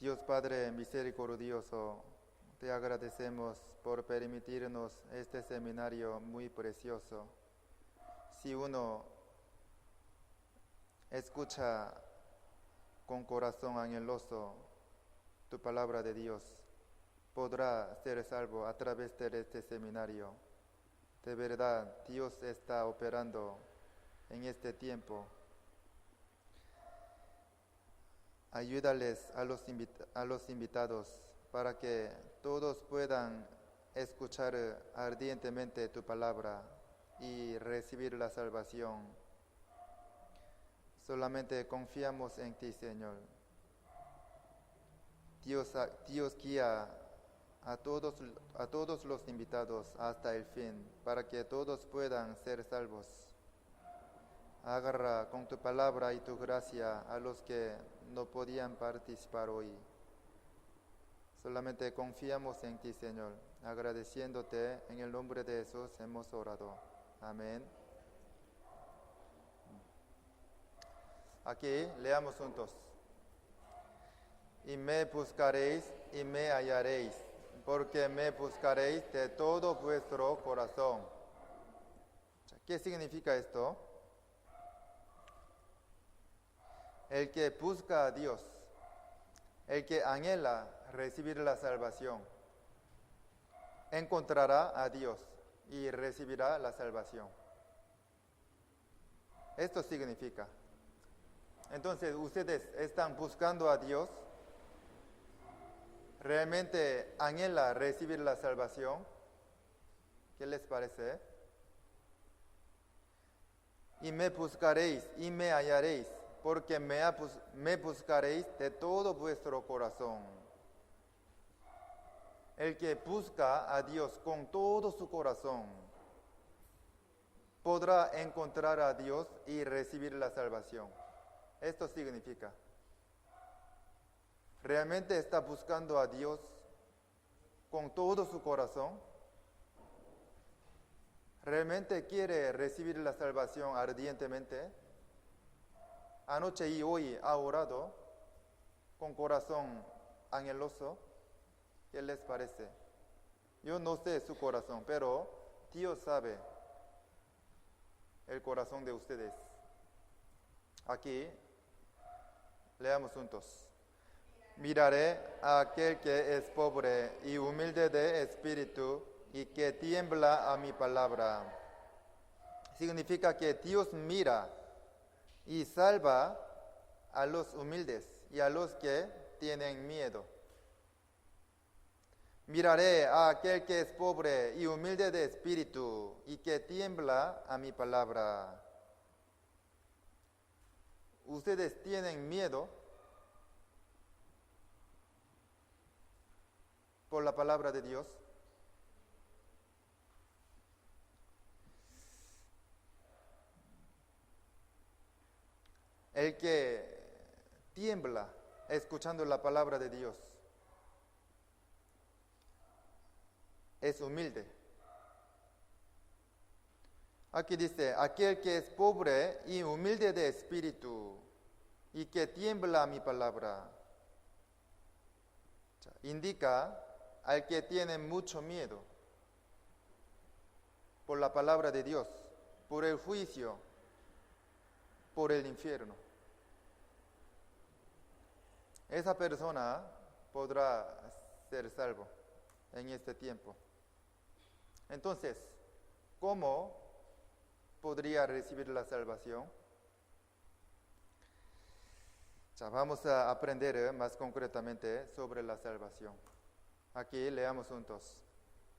Dios Padre misericordioso, te agradecemos por permitirnos este seminario muy precioso. Si uno escucha con corazón anheloso tu palabra de Dios, podrá ser salvo a través de este seminario. De verdad, Dios está operando en este tiempo. Ayúdales a los invitados para que todos puedan escuchar ardientemente tu palabra y recibir la salvación. Solamente confiamos en ti, Señor. Dios guía a todos los invitados hasta el fin, para que todos puedan ser salvos. Agarra con tu palabra y tu gracia a los que no podían participar hoy. Solamente confiamos en ti, Señor. Agradeciéndote, en el nombre de Jesús hemos orado. Amén. Aquí leamos juntos. Y me buscaréis y me hallaréis, porque me buscaréis de todo vuestro corazón. ¿Qué significa esto? El que busca a Dios, el que anhela recibir la salvación, encontrará a Dios y recibirá la salvación. Esto significa. Entonces, ustedes están buscando a Dios, realmente anhela recibir la salvación. ¿Qué les parece? Y me buscaréis y me hallaréis, porque me buscaréis de todo vuestro corazón. El que busca a Dios con todo su corazón podrá encontrar a Dios y recibir la salvación. Esto significa, ¿realmente está buscando a Dios con todo su corazón? ¿Realmente quiere recibir la salvación ardientemente? Anoche y hoy ha orado con corazón anheloso. ¿Qué les parece? Yo no sé su corazón, pero Dios sabe el corazón de ustedes. Aquí leamos juntos. Miraré a aquel que es pobre y humilde de espíritu y que tiembla a mi palabra. Significa que Dios mira y salva a los humildes y a los que tienen miedo. Miraré a aquel que es pobre y humilde de espíritu y que tiembla a mi palabra. ¿Ustedes tienen miedo por la palabra de Dios? El que tiembla escuchando la palabra de Dios es humilde. Aquí dice, aquel que es pobre y humilde de espíritu y que tiembla a mi palabra. Indica al que tiene mucho miedo por la palabra de Dios, por el juicio, por el infierno. Esa persona podrá ser salvo en este tiempo. Entonces, ¿cómo podría recibir la salvación? Vamos a aprender más concretamente sobre la salvación. Aquí leamos juntos.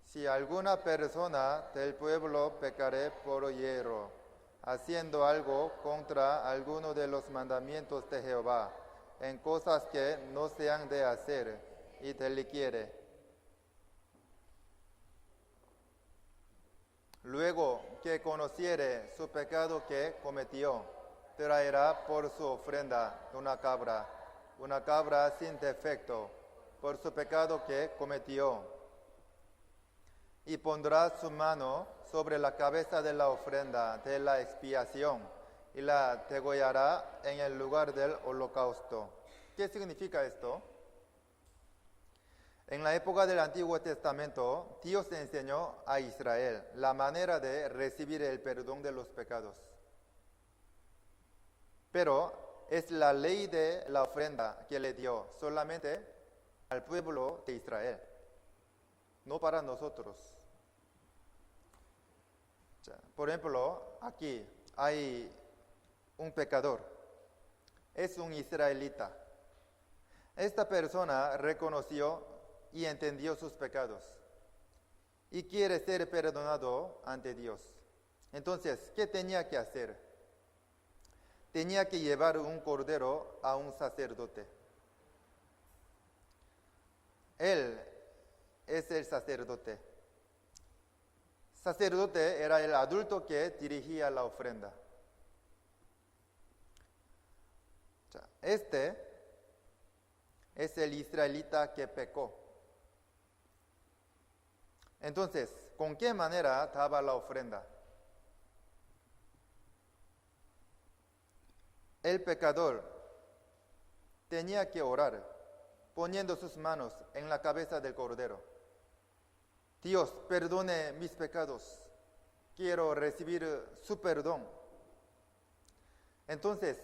Si alguna persona del pueblo pecare por hierro, haciendo algo contra alguno de los mandamientos de Jehová, en cosas que no se han de hacer, y deliquiere. Luego que conociere su pecado que cometió, traerá por su ofrenda una cabra sin defecto, por su pecado que cometió, y pondrá su mano sobre la cabeza de la ofrenda de la expiación, y la degollará en el lugar del holocausto. ¿Qué significa esto? En la época del Antiguo Testamento, Dios enseñó a Israel la manera de recibir el perdón de los pecados. Pero es la ley de la ofrenda que le dio solamente al pueblo de Israel, no para nosotros. Por ejemplo, aquí hay un pecador, es un israelita. Esta persona reconoció y entendió sus pecados y quiere ser perdonado ante Dios. Entonces, ¿qué tenía que hacer? Tenía que llevar un cordero a un sacerdote. Él es el sacerdote. Sacerdote era el adulto que dirigía la ofrenda. Este es el israelita que pecó. Entonces, ¿con qué manera daba la ofrenda? El pecador tenía que orar, poniendo sus manos en la cabeza del cordero. Dios, perdone mis pecados. Quiero recibir su perdón. Entonces,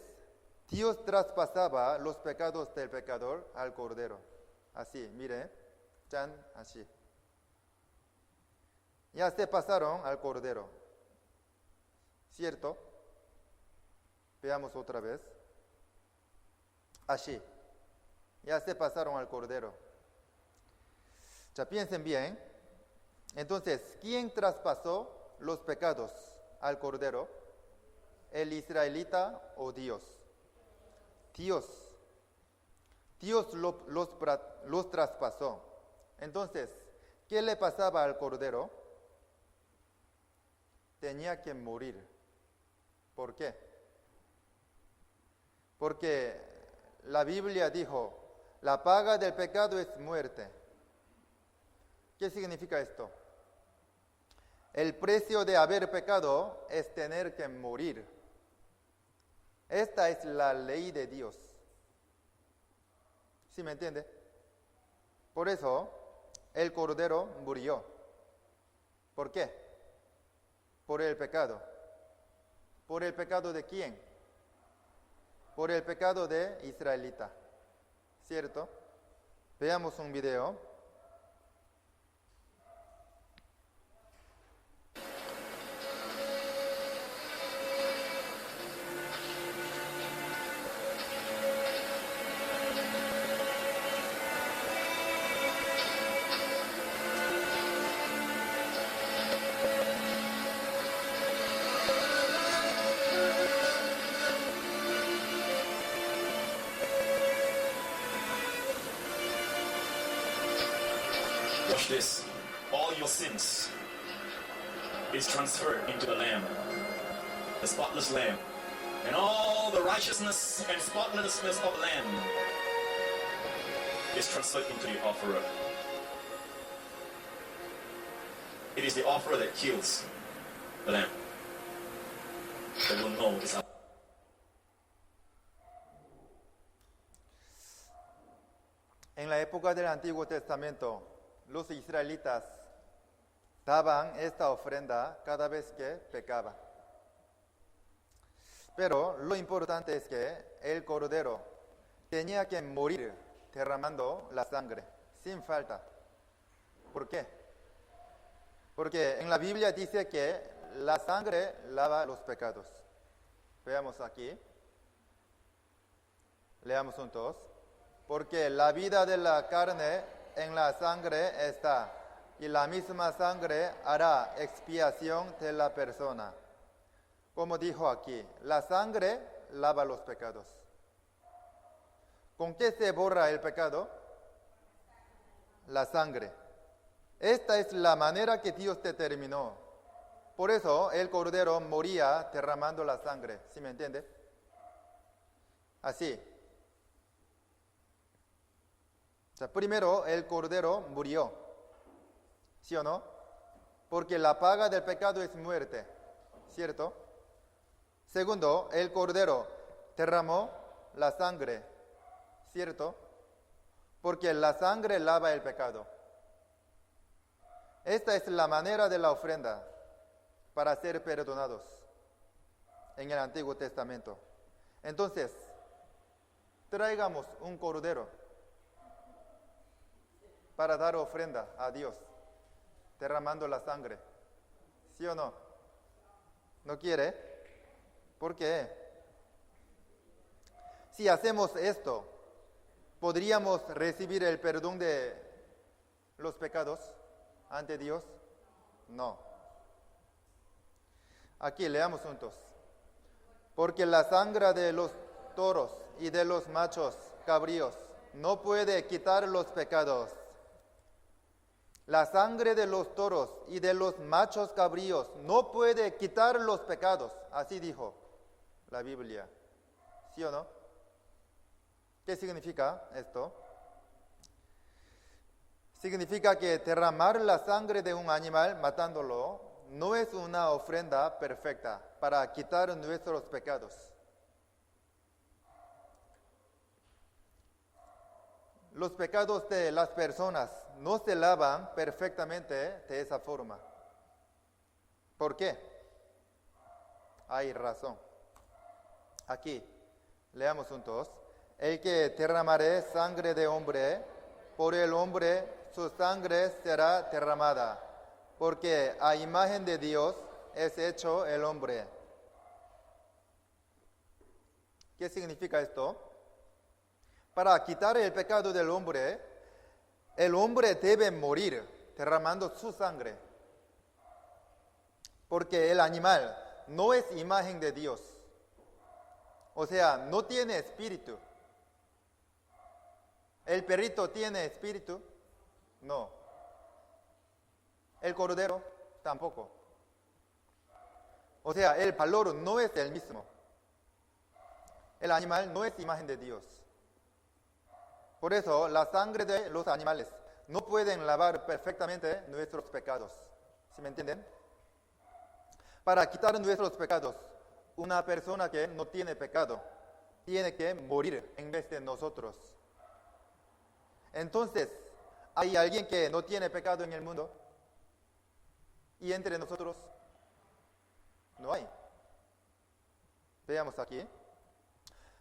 Dios traspasaba los pecados del pecador al cordero. Así, mire, chan, así. Ya se pasaron al cordero. ¿Cierto? Veamos otra vez. Así. Ya se pasaron al cordero. Ya piensen bien. Entonces, ¿quién traspasó los pecados al cordero? ¿El israelita o Dios? Dios. Dios los traspasó. Entonces, ¿qué le pasaba al cordero? Tenía que morir. ¿Por qué? Porque la Biblia dijo, la paga del pecado es muerte. ¿Qué significa esto? El precio de haber pecado es tener que morir. Esta es la ley de Dios. ¿Sí me entiende? Por eso, el cordero murió. ¿Por qué? Por el pecado. ¿Por el pecado de quién? Por el pecado de israelita. ¿Cierto? Veamos un video. Watch this. All your sins is transferred into the Lamb, the spotless Lamb. And all the righteousness and spotlessness of the Lamb is transferred into the offerer. It is the offerer that kills the Lamb. That will know it's up. En la época del Antiguo Testamento, los israelitas daban esta ofrenda cada vez que pecaban. Pero lo importante es que el cordero tenía que morir derramando la sangre, sin falta. ¿Por qué? Porque en la Biblia dice que la sangre lava los pecados. Veamos aquí. Leamos juntos. Porque la vida de la carne en la sangre está, y la misma sangre hará expiación de la persona. Como dijo aquí, la sangre lava los pecados. ¿Con qué se borra el pecado? La sangre. Esta es la manera que Dios determinó. Por eso el cordero moría derramando la sangre. ¿Sí me entiende? Así. O sea, primero, el cordero murió, ¿sí o no? Porque la paga del pecado es muerte, ¿cierto? Segundo, el cordero derramó la sangre, ¿cierto? porque la sangre lava el pecado. Esta es la manera de la ofrenda para ser perdonados en el Antiguo Testamento. Entonces, traigamos un cordero para dar ofrenda a Dios, derramando la sangre. ¿Sí o no? ¿No quiere? ¿Por qué? Si hacemos esto, ¿podríamos recibir el perdón de los pecados ante Dios? No. Aquí leamos juntos. Porque la sangre de los toros y de los machos cabríos no puede quitar los pecados. La sangre de los toros y de los machos cabríos no puede quitar los pecados. Así dijo la Biblia. ¿Sí o no? ¿Qué significa esto? Significa que derramar la sangre de un animal matándolo no es una ofrenda perfecta para quitar nuestros pecados. Los pecados de las personas no se lavan perfectamente de esa forma. ¿Por qué? Hay razón. Aquí, leamos juntos. El que derramare sangre de hombre, por el hombre su sangre será derramada, porque a imagen de Dios es hecho el hombre. ¿Qué significa esto? Para quitar el pecado del hombre, el hombre debe morir derramando su sangre, porque el animal no es imagen de Dios, o sea, no tiene espíritu. ¿El perrito tiene espíritu? No. ¿El cordero? Tampoco. O sea, el valor no es el mismo. El animal no es imagen de Dios. Por eso, la sangre de los animales no pueden lavar perfectamente nuestros pecados. ¿Sí me entienden? Para quitar nuestros pecados, una persona que no tiene pecado tiene que morir en vez de nosotros. Entonces, ¿hay alguien que no tiene pecado en el mundo? ¿Y entre nosotros? No hay. Veamos aquí.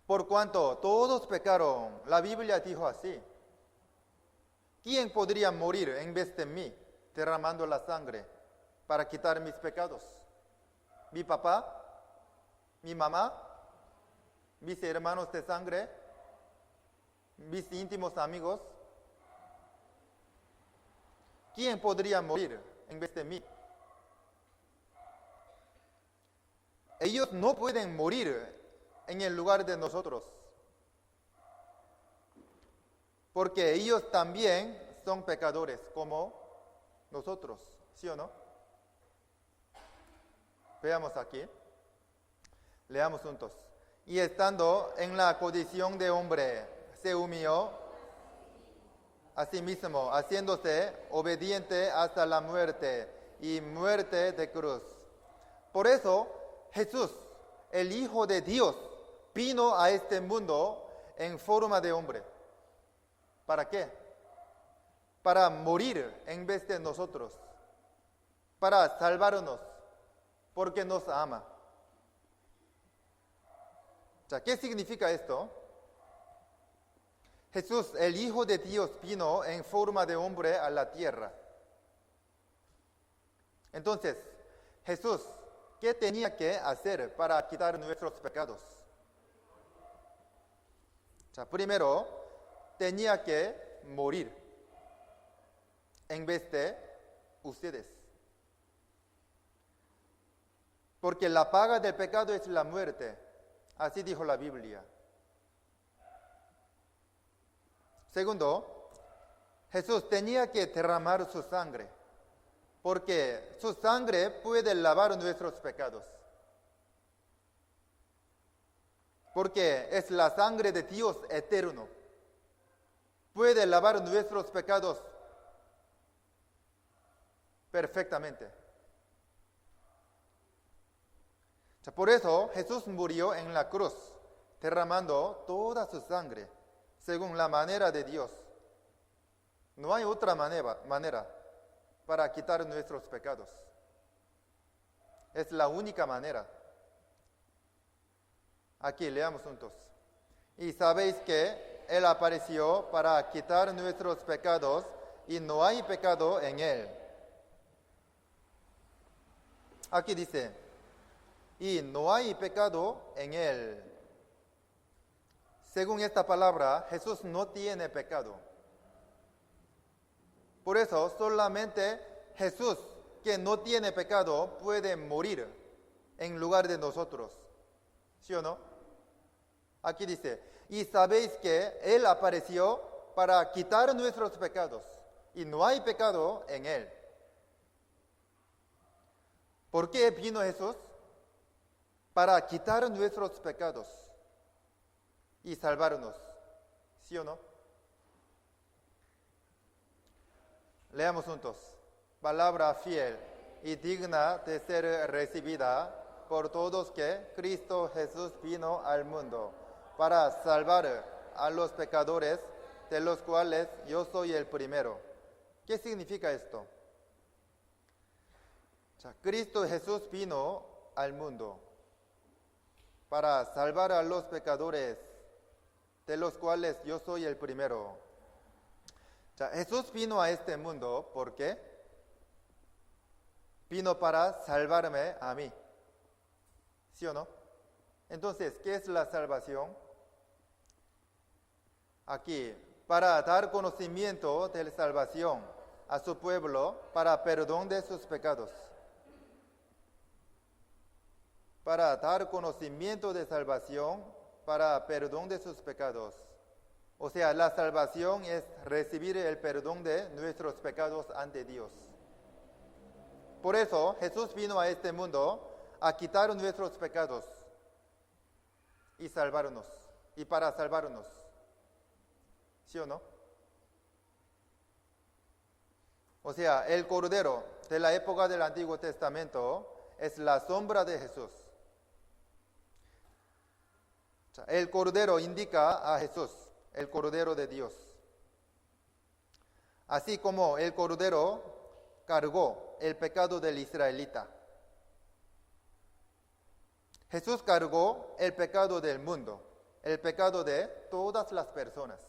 Por cuanto todos pecaron, la Biblia dijo así. ¿Quién podría morir en vez de mí, derramando la sangre para quitar mis pecados? ¿Mi papá? ¿Mi mamá? ¿Mis hermanos de sangre? ¿Mis íntimos amigos? ¿Quién podría morir en vez de mí? Ellos no pueden morir en el lugar de nosotros, porque ellos también son pecadores como nosotros, ¿sí o no? Veamos aquí, leamos juntos. Y estando en la condición de hombre, se humilló a sí mismo, haciéndose obediente hasta la muerte y muerte de cruz. Por eso Jesús, el Hijo de Dios, vino a este mundo en forma de hombre. ¿Para qué? Para morir en vez de nosotros, para salvarnos, porque nos ama. O sea, ¿qué significa esto? Jesús, el Hijo de Dios, vino en forma de hombre a la tierra. Entonces, Jesús, ¿qué tenía que hacer para quitar nuestros pecados? O sea, primero, tenía que morir en vez de ustedes. Porque la paga del pecado es la muerte. Así dijo la Biblia. Segundo, Jesús tenía que derramar su sangre, porque su sangre puede lavar nuestros pecados. Porque es la sangre de Dios eterno. Puede lavar nuestros pecados perfectamente. Por eso Jesús murió en la cruz, derramando toda su sangre, según la manera de Dios, No hay otra manera para quitar nuestros pecados. Es la única manera. Aquí leamos juntos. Y sabéis que Él apareció para quitar nuestros pecados y no hay pecado en Él. Aquí dice, y no hay pecado en Él. Según esta palabra, Jesús no tiene pecado. Por eso, solamente Jesús, que no tiene pecado, puede morir en lugar de nosotros. ¿Sí o no? Aquí dice, y sabéis que Él apareció para quitar nuestros pecados, y no hay pecado en Él. ¿Por qué vino Jesús? Para quitar nuestros pecados y salvarnos. ¿Sí o no? Leamos juntos. Palabra fiel y digna de ser recibida por todos que Cristo Jesús vino al mundo para salvar a los pecadores, de los cuales yo soy el primero. ¿Qué significa esto? Cristo Jesús vino al mundo para salvar a los pecadores, de los cuales yo soy el primero. Jesús vino a este mundo, ¿por qué? Vino para salvarme a mí. ¿Sí o no? Entonces, ¿qué es la salvación? Aquí, para dar conocimiento de la salvación a su pueblo, para perdón de sus pecados. Para dar conocimiento de salvación, para perdón de sus pecados. O sea, la salvación es recibir el perdón de nuestros pecados ante Dios. Por eso Jesús vino a este mundo a quitar nuestros pecados y salvarnos, y para salvarnos. ¿Sí o no? O sea, el Cordero de la época del Antiguo Testamento es la sombra de Jesús. El Cordero indica a Jesús, el Cordero de Dios. Así como el Cordero cargó el pecado del israelita. Jesús cargó el pecado del mundo, el pecado de todas las personas.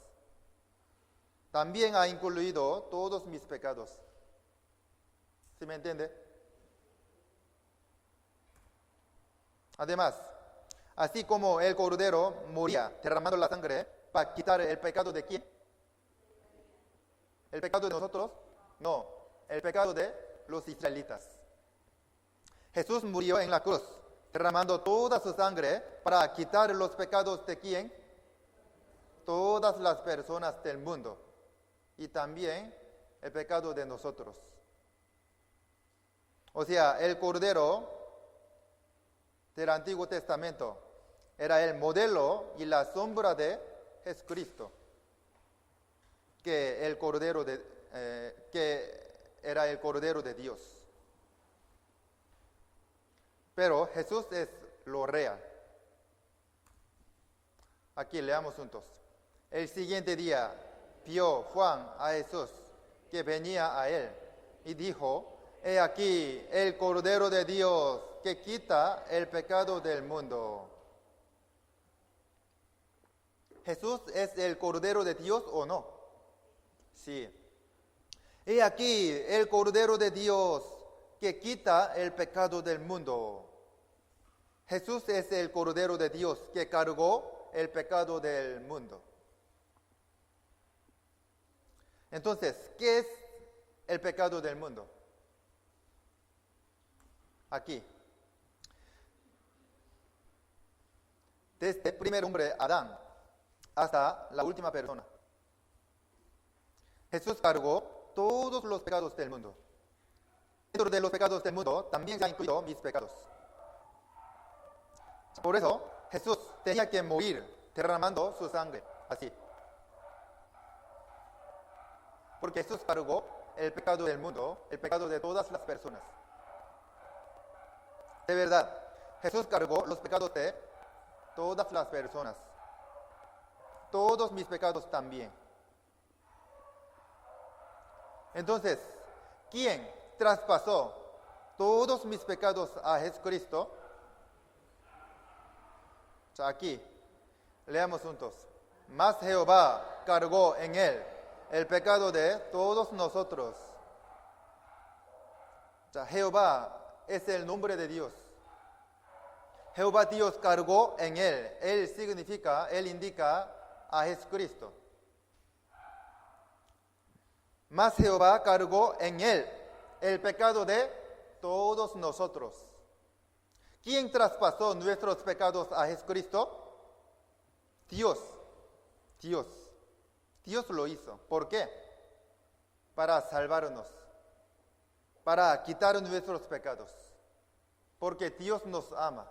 También ha incluido todos mis pecados. ¿Sí me entiende? Además, así como el Cordero moría derramando la sangre para quitar el pecado de ¿quién? ¿El pecado de nosotros? No, el pecado de los israelitas. Jesús murió en la cruz, derramando toda su sangre para quitar los pecados de ¿quién? Todas las personas del mundo. Y también el pecado de nosotros. O sea, el Cordero del Antiguo Testamento era el modelo y la sombra de Jesucristo, que era el Cordero de Dios. Pero Jesús es lo real. Aquí leamos juntos. El siguiente día vio Juan a Jesús que venía a él y dijo: He aquí el Cordero de Dios que quita el pecado del mundo. ¿Jesús es el Cordero de Dios o no? Sí. He aquí el Cordero de Dios que quita el pecado del mundo. Jesús es el Cordero de Dios que cargó el pecado del mundo. Entonces, ¿qué es el pecado del mundo? Aquí. Desde el primer hombre, Adán, hasta la última persona. Jesús cargó todos los pecados del mundo. Dentro de los pecados del mundo también se han incluido mis pecados. Por eso Jesús tenía que morir derramando su sangre, así. Porque Jesús cargó el pecado del mundo, el pecado de todas las personas. De verdad, Jesús cargó los pecados de todas las personas. Todos mis pecados también. Entonces, ¿quién traspasó todos mis pecados a Jesucristo? Aquí, leamos juntos. Mas Jehová cargó en él el pecado de todos nosotros. Jehová es el nombre de Dios. Jehová Dios cargó en él. Él significa, él indica a Jesucristo. Mas Jehová cargó en él el pecado de todos nosotros. ¿Quién traspasó nuestros pecados a Jesucristo? Dios. Dios lo hizo. ¿Por qué? Para salvarnos, para quitar nuestros pecados, porque Dios nos ama.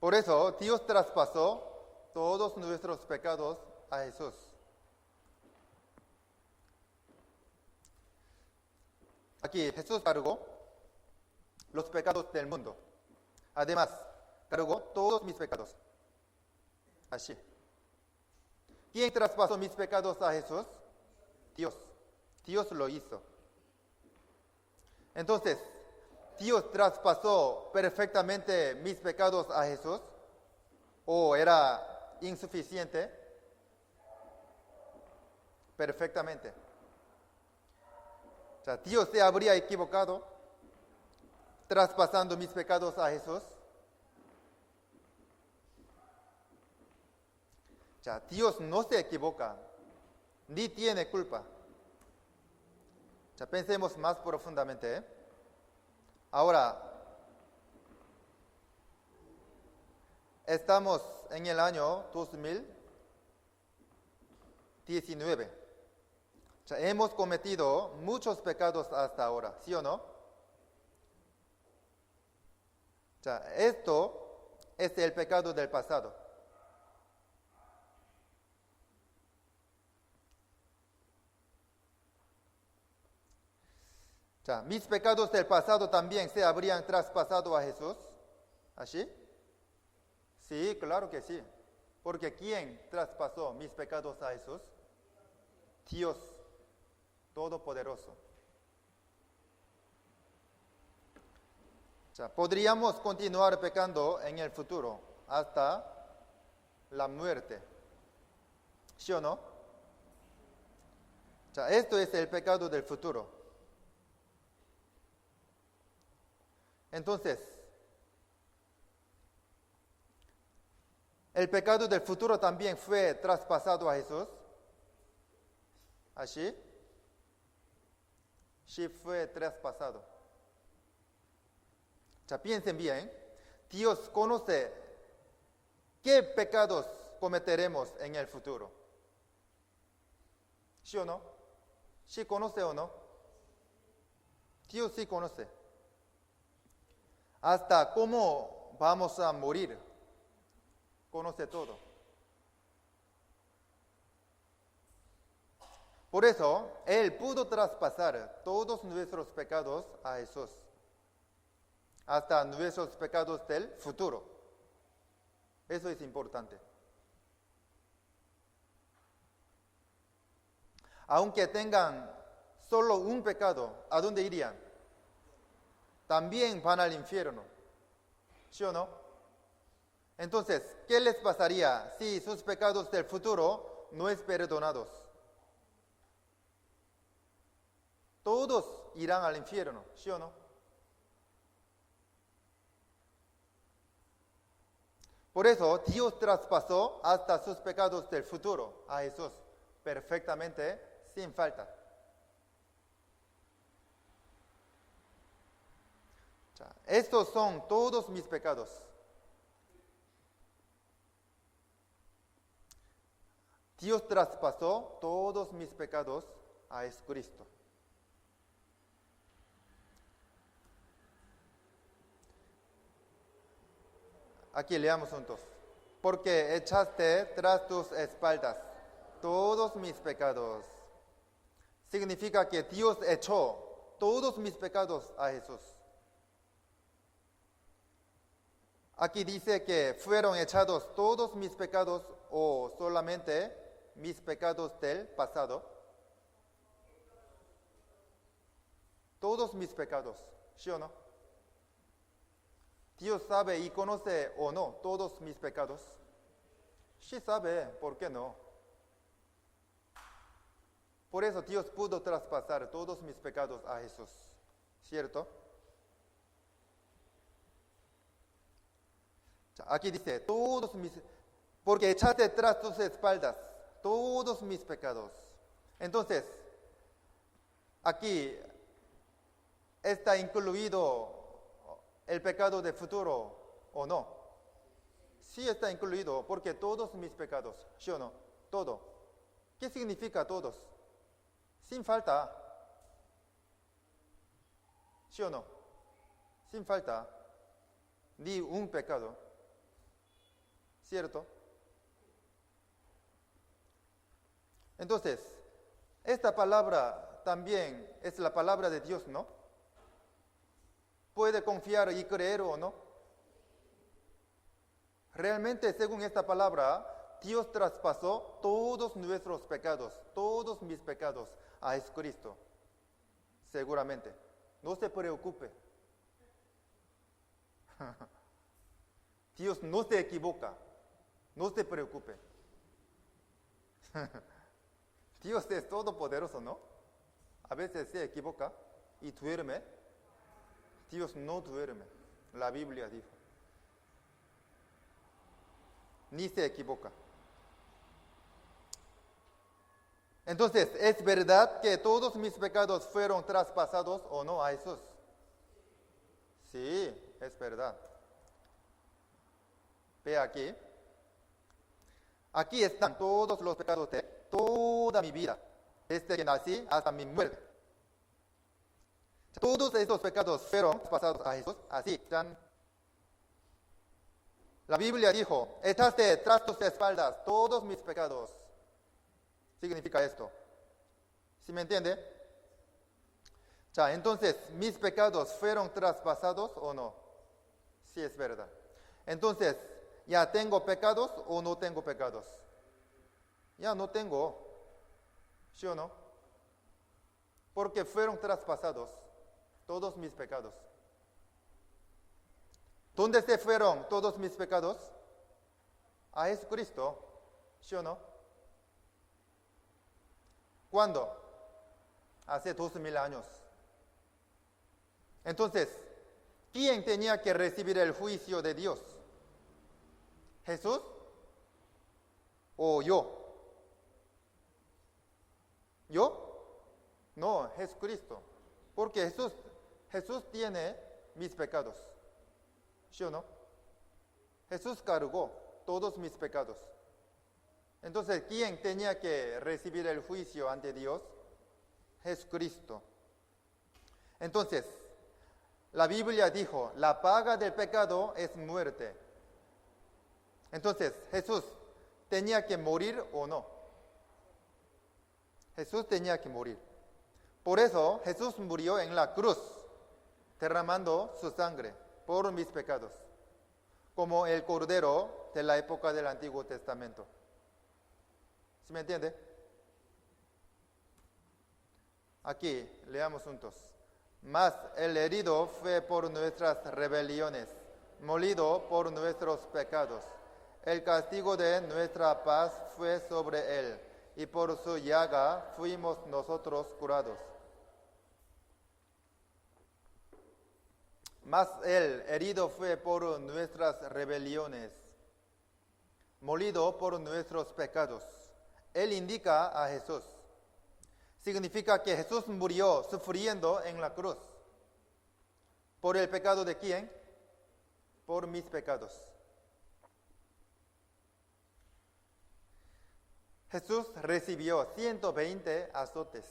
Por eso Dios traspasó todos nuestros pecados a Jesús. Aquí Jesús cargó los pecados del mundo. Además, cargó todos mis pecados. Así. ¿Quién traspasó mis pecados a Jesús? Dios. Dios lo hizo. Entonces, ¿Dios traspasó perfectamente mis pecados a Jesús? ¿O era insuficiente? Perfectamente. O sea, ¿Dios se habría equivocado traspasando mis pecados a Jesús? O sea, Dios no se equivoca, ni tiene culpa. O sea, pensemos más profundamente. Ahora, estamos en el año 2019. O sea, hemos cometido muchos pecados hasta ahora, ¿sí o no? O sea, esto es el pecado del pasado. O sea, mis pecados del pasado también se habrían traspasado a Jesús. ¿Así? Sí, claro que sí. Porque ¿quién traspasó mis pecados a Jesús? Dios Todopoderoso. O sea, podríamos continuar pecando en el futuro hasta la muerte. ¿Sí o no? O sea, esto es el pecado del futuro. Entonces, el pecado del futuro también fue traspasado a Jesús. ¿Así? Sí fue traspasado. O sea, piensen bien. Dios conoce qué pecados cometeremos en el futuro. ¿Sí o no? ¿Sí conoce o no? Dios sí conoce. Hasta cómo vamos a morir. Conoce todo. Por eso, Él pudo traspasar todos nuestros pecados a Jesús. Hasta nuestros pecados del futuro. Eso es importante. Aunque tengan solo un pecado, ¿a dónde irían? También van al infierno. ¿Sí o no? Entonces, ¿qué les pasaría si sus pecados del futuro no es perdonados? Todos irán al infierno, ¿sí o no? Por eso, Dios traspasó hasta sus pecados del futuro a Jesús, perfectamente, sin falta. Estos son todos mis pecados. Dios traspasó todos mis pecados a Jesucristo. Aquí leamos juntos. Porque echaste tras tus espaldas todos mis pecados. Significa que Dios echó todos mis pecados a Jesús. Aquí dice que fueron echados todos mis pecados o solamente mis pecados del pasado. todos mis pecados, ¿sí o no? Dios sabe y conoce o no todos mis pecados. Sí sabe, ¿por qué no? Por eso Dios pudo traspasar todos mis pecados a Jesús, ¿cierto? Aquí dice, porque echaste tras tus espaldas todos mis pecados. Entonces, aquí está incluido el pecado de futuro o no. Sí está incluido, porque todos mis pecados, ¿sí o no? Todo. ¿Qué significa todos? Sin falta. ¿Sí o no? Sin falta. Ni un pecado. ¿Cierto? Entonces, esta palabra también es la palabra de Dios, ¿no? ¿Puede confiar y creer o no? Realmente, según esta palabra, Dios traspasó todos nuestros pecados, todos mis pecados a Jesucristo. Seguramente. No se preocupe. Dios no se equivoca. No se preocupe. Dios es todopoderoso, ¿no? A veces se equivoca y duerme. Dios no duerme. La Biblia dijo. Ni se equivoca. Entonces, ¿es verdad que todos mis pecados fueron traspasados o no a Jesús? Sí, es verdad. Ve aquí. Aquí están todos los pecados de toda mi vida, desde que nací hasta mi muerte. Todos estos pecados fueron traspasados a Jesús. Así, la Biblia dijo, echaste tras tus espaldas todos mis pecados. Significa esto. ¿Sí me entiende? Entonces, ¿mis pecados fueron traspasados o no? Sí, es verdad. Entonces, ¿ya tengo pecados o no tengo pecados? Ya no tengo. ¿Sí o no? Porque fueron traspasados todos mis pecados. ¿Dónde se fueron todos mis pecados? A Jesucristo. ¿Sí o no? ¿Cuándo? Hace 2000 años. Entonces, ¿quién tenía que recibir el juicio de Dios? ¿Jesús o yo? ¿Yo? No, Jesucristo. Porque Jesús tiene mis pecados. ¿Sí o no? Jesús cargó todos mis pecados. Entonces, ¿quién tenía que recibir el juicio ante Dios? Jesucristo. Entonces, la Biblia dijo, la paga del pecado es muerte. Entonces, ¿Jesús tenía que morir o no? Jesús tenía que morir. Por eso, Jesús murió en la cruz, derramando su sangre por mis pecados, como el Cordero de la época del Antiguo Testamento. ¿Sí me entiende? Aquí, leamos juntos. Mas el herido fue por nuestras rebeliones, molido por nuestros pecados. El castigo de nuestra paz fue sobre él, y por su llaga fuimos nosotros curados. Mas el herido fue por nuestras rebeliones, molido por nuestros pecados. Él indica a Jesús. Significa que Jesús murió sufriendo en la cruz. ¿Por el pecado de quién? Por mis pecados. Jesús recibió 120 azotes.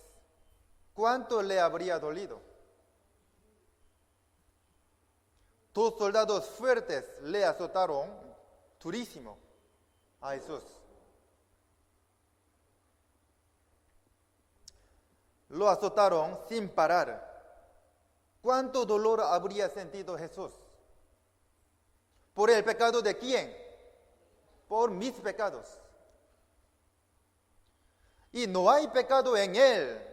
¿Cuánto le habría dolido? 2 soldados fuertes le azotaron durísimo a Jesús. Lo azotaron sin parar. ¿Cuánto dolor habría sentido Jesús? ¿Por el pecado de quién? Por mis pecados. Y no hay pecado en él.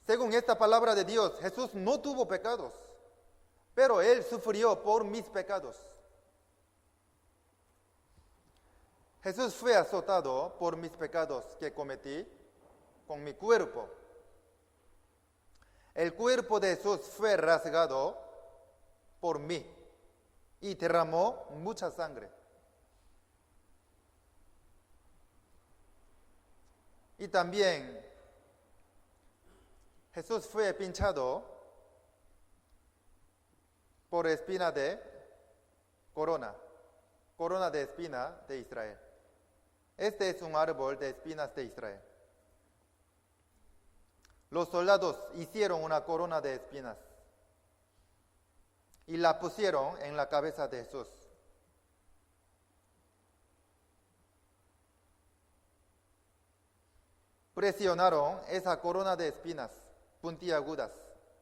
Según esta palabra de Dios, Jesús no tuvo pecados, pero Él sufrió por mis pecados. Jesús fue azotado por mis pecados que cometí con mi cuerpo. El cuerpo de Jesús fue rasgado por mí y derramó mucha sangre. Y también Jesús fue pinchado por espina de corona de espina de Israel. Este es un árbol de espinas de Israel. Los soldados hicieron una corona de espinas y la pusieron en la cabeza de Jesús. Presionaron esa corona de espinas puntiagudas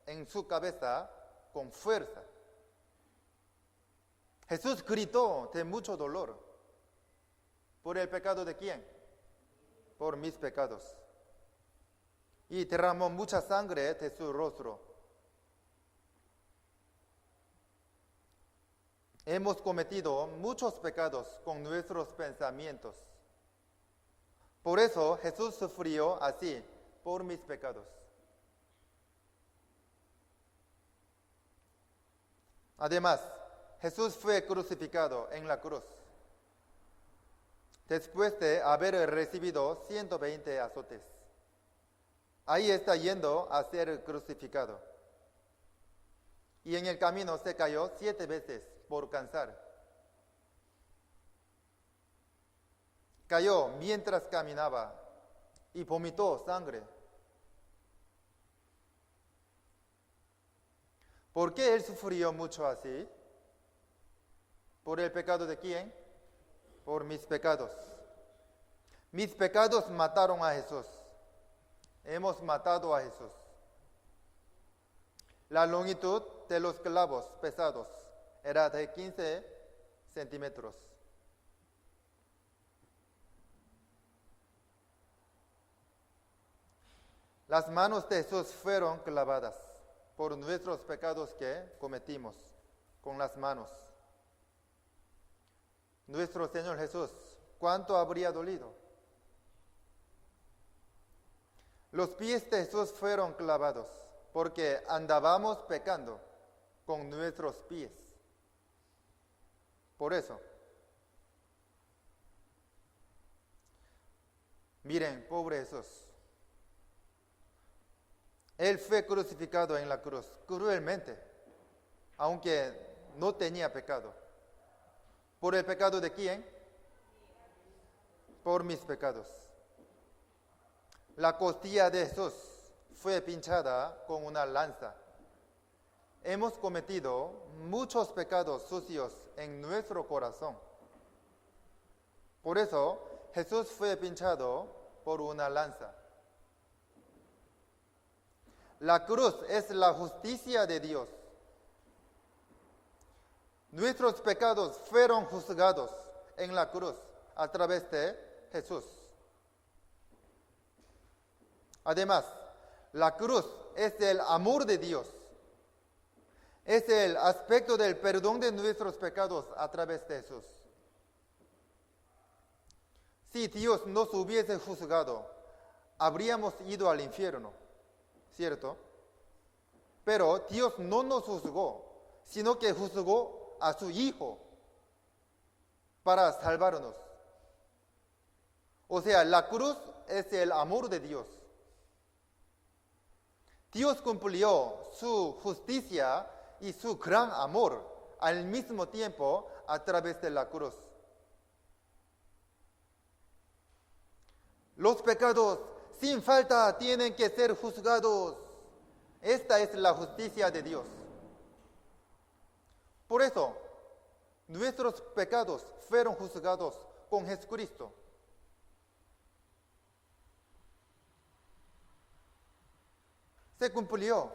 en su cabeza con fuerza. Jesús gritó de mucho dolor. ¿Por el pecado de quién? Por mis pecados. Y derramó mucha sangre de su rostro. Hemos cometido muchos pecados con nuestros pensamientos. Por eso Jesús sufrió así por mis pecados. Además, Jesús fue crucificado en la cruz después de haber recibido 120 azotes. Ahí está yendo a ser crucificado. Y en el camino se cayó 7 veces por cansar. Cayó mientras caminaba y vomitó sangre. ¿Por qué él sufrió mucho así? ¿Por el pecado de quién? Por mis pecados. Mis pecados mataron a Jesús. Hemos matado a Jesús. La longitud de los clavos pesados era de 15 centímetros. Las manos de Jesús fueron clavadas por nuestros pecados que cometimos con las manos. Nuestro Señor Jesús, ¿cuánto habría dolido? Los pies de Jesús fueron clavados porque andábamos pecando con nuestros pies. Por eso, miren, pobre Jesús. Él fue crucificado en la cruz cruelmente, aunque no tenía pecado. ¿Por el pecado de quién? Por mis pecados. La costilla de Jesús fue pinchada con una lanza. Hemos cometido muchos pecados sucios en nuestro corazón. Por eso Jesús fue pinchado por una lanza. La cruz es la justicia de Dios. Nuestros pecados fueron juzgados en la cruz a través de Jesús. Además, la cruz es el amor de Dios. Es el aspecto del perdón de nuestros pecados a través de Jesús. Si Dios nos hubiese juzgado, habríamos ido al infierno, ¿cierto? Pero Dios no nos juzgó, sino que juzgó a su Hijo para salvarnos. O sea, la cruz es el amor de Dios. Dios cumplió su justicia y su gran amor al mismo tiempo a través de la cruz. Los pecados sin falta tienen que ser juzgados. Esta es la justicia de Dios. Por eso, nuestros pecados fueron juzgados con Jesucristo. Se cumplió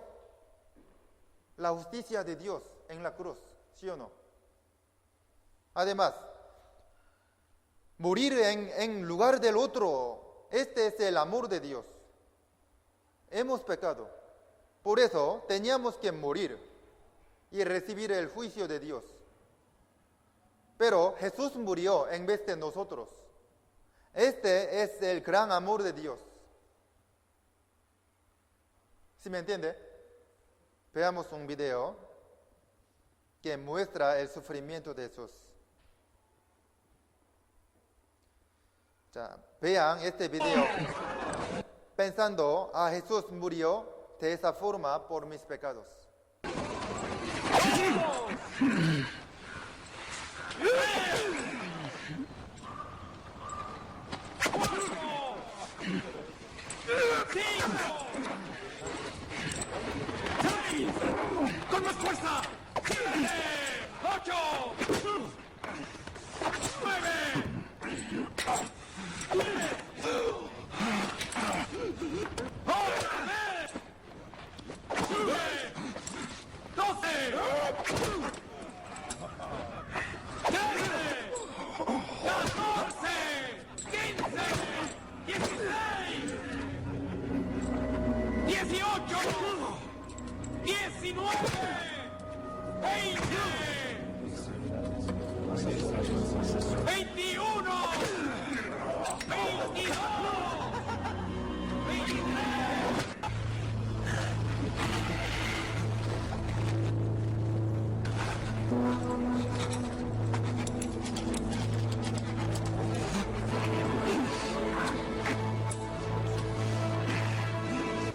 la justicia de Dios en la cruz, ¿sí o no? Además, morir en lugar del otro, este es el amor de Dios. Hemos pecado. Por eso teníamos que morir y recibir el juicio de Dios. Pero Jesús murió en vez de nosotros. Este es el gran amor de Dios. ¿Sí me entiende? Veamos un video que muestra el sufrimiento de Jesús. Vean este video pensando, Jesús murió de esa forma por mis pecados. ¡Con más fuerza! ¡7! ¡8! ¡9! ¡Otra vez! ¡9! ¡12! ¡13! ¡14! ¡15! ¡16! ¡18! 19, 20, 21, 22, 23.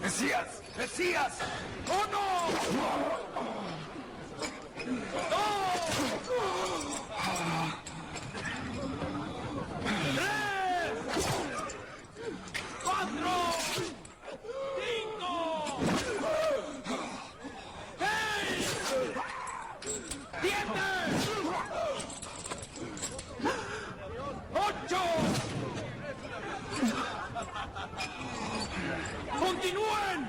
¡Mesías! ¡Mesías! ¡Uno! ¡Continúen!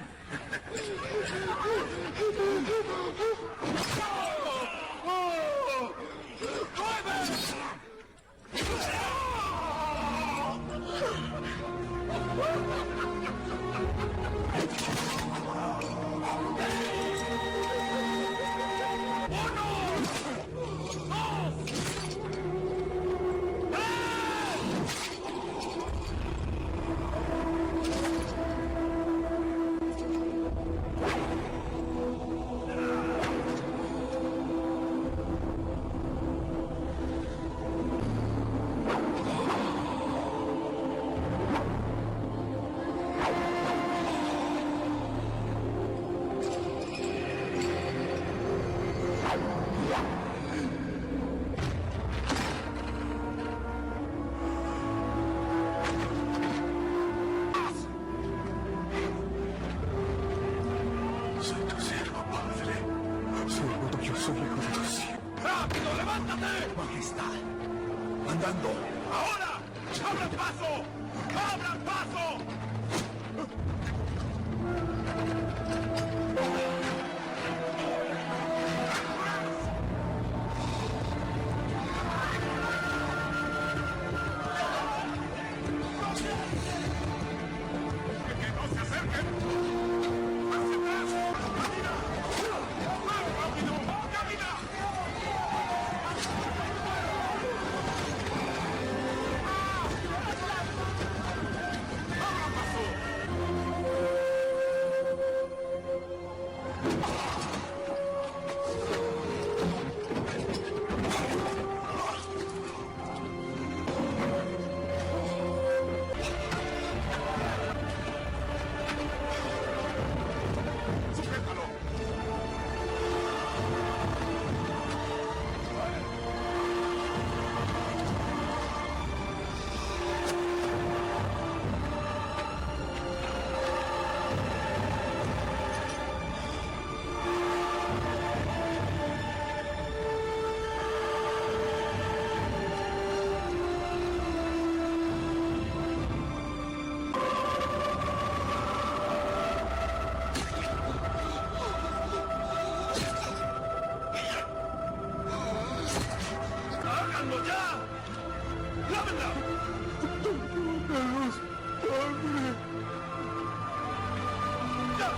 ¡Andando! ¡Ahora! ¡Abran paso! ¡Abran paso! ¡Que no se acerquen! ¡Hacia atrás! ¡Camina! ¡Más rápido! ¡Camina! ¡Háganlo ya! ¡Lávenla! ¡Ya!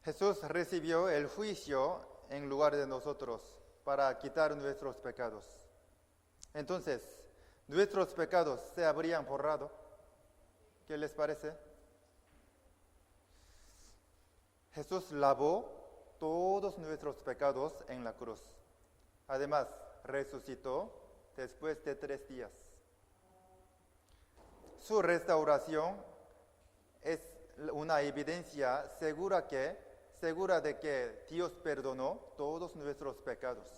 Jesús recibió el juicio en lugar de nosotros para quitar nuestros pecados. Entonces, nuestros pecados se habrían borrado. ¿Qué les parece? Jesús lavó todos nuestros pecados en la cruz. Además, resucitó después de 3 días. Su restauración es una evidencia segura de que Dios perdonó todos nuestros pecados.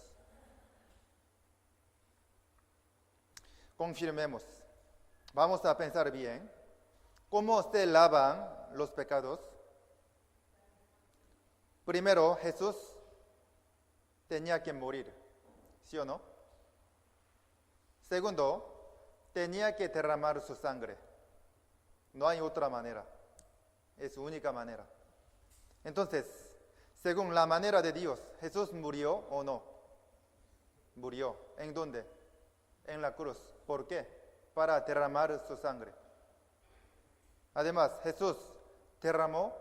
Confirmemos. Vamos a pensar bien. ¿Cómo se lavan los pecados? Primero, Jesús tenía que morir, ¿sí o no? Segundo, tenía que derramar su sangre. No hay otra manera. Es su única manera. Entonces, según la manera de Dios, ¿Jesús murió o no? Murió. ¿En dónde? En la cruz. ¿Por qué? Para derramar su sangre. Además, Jesús derramó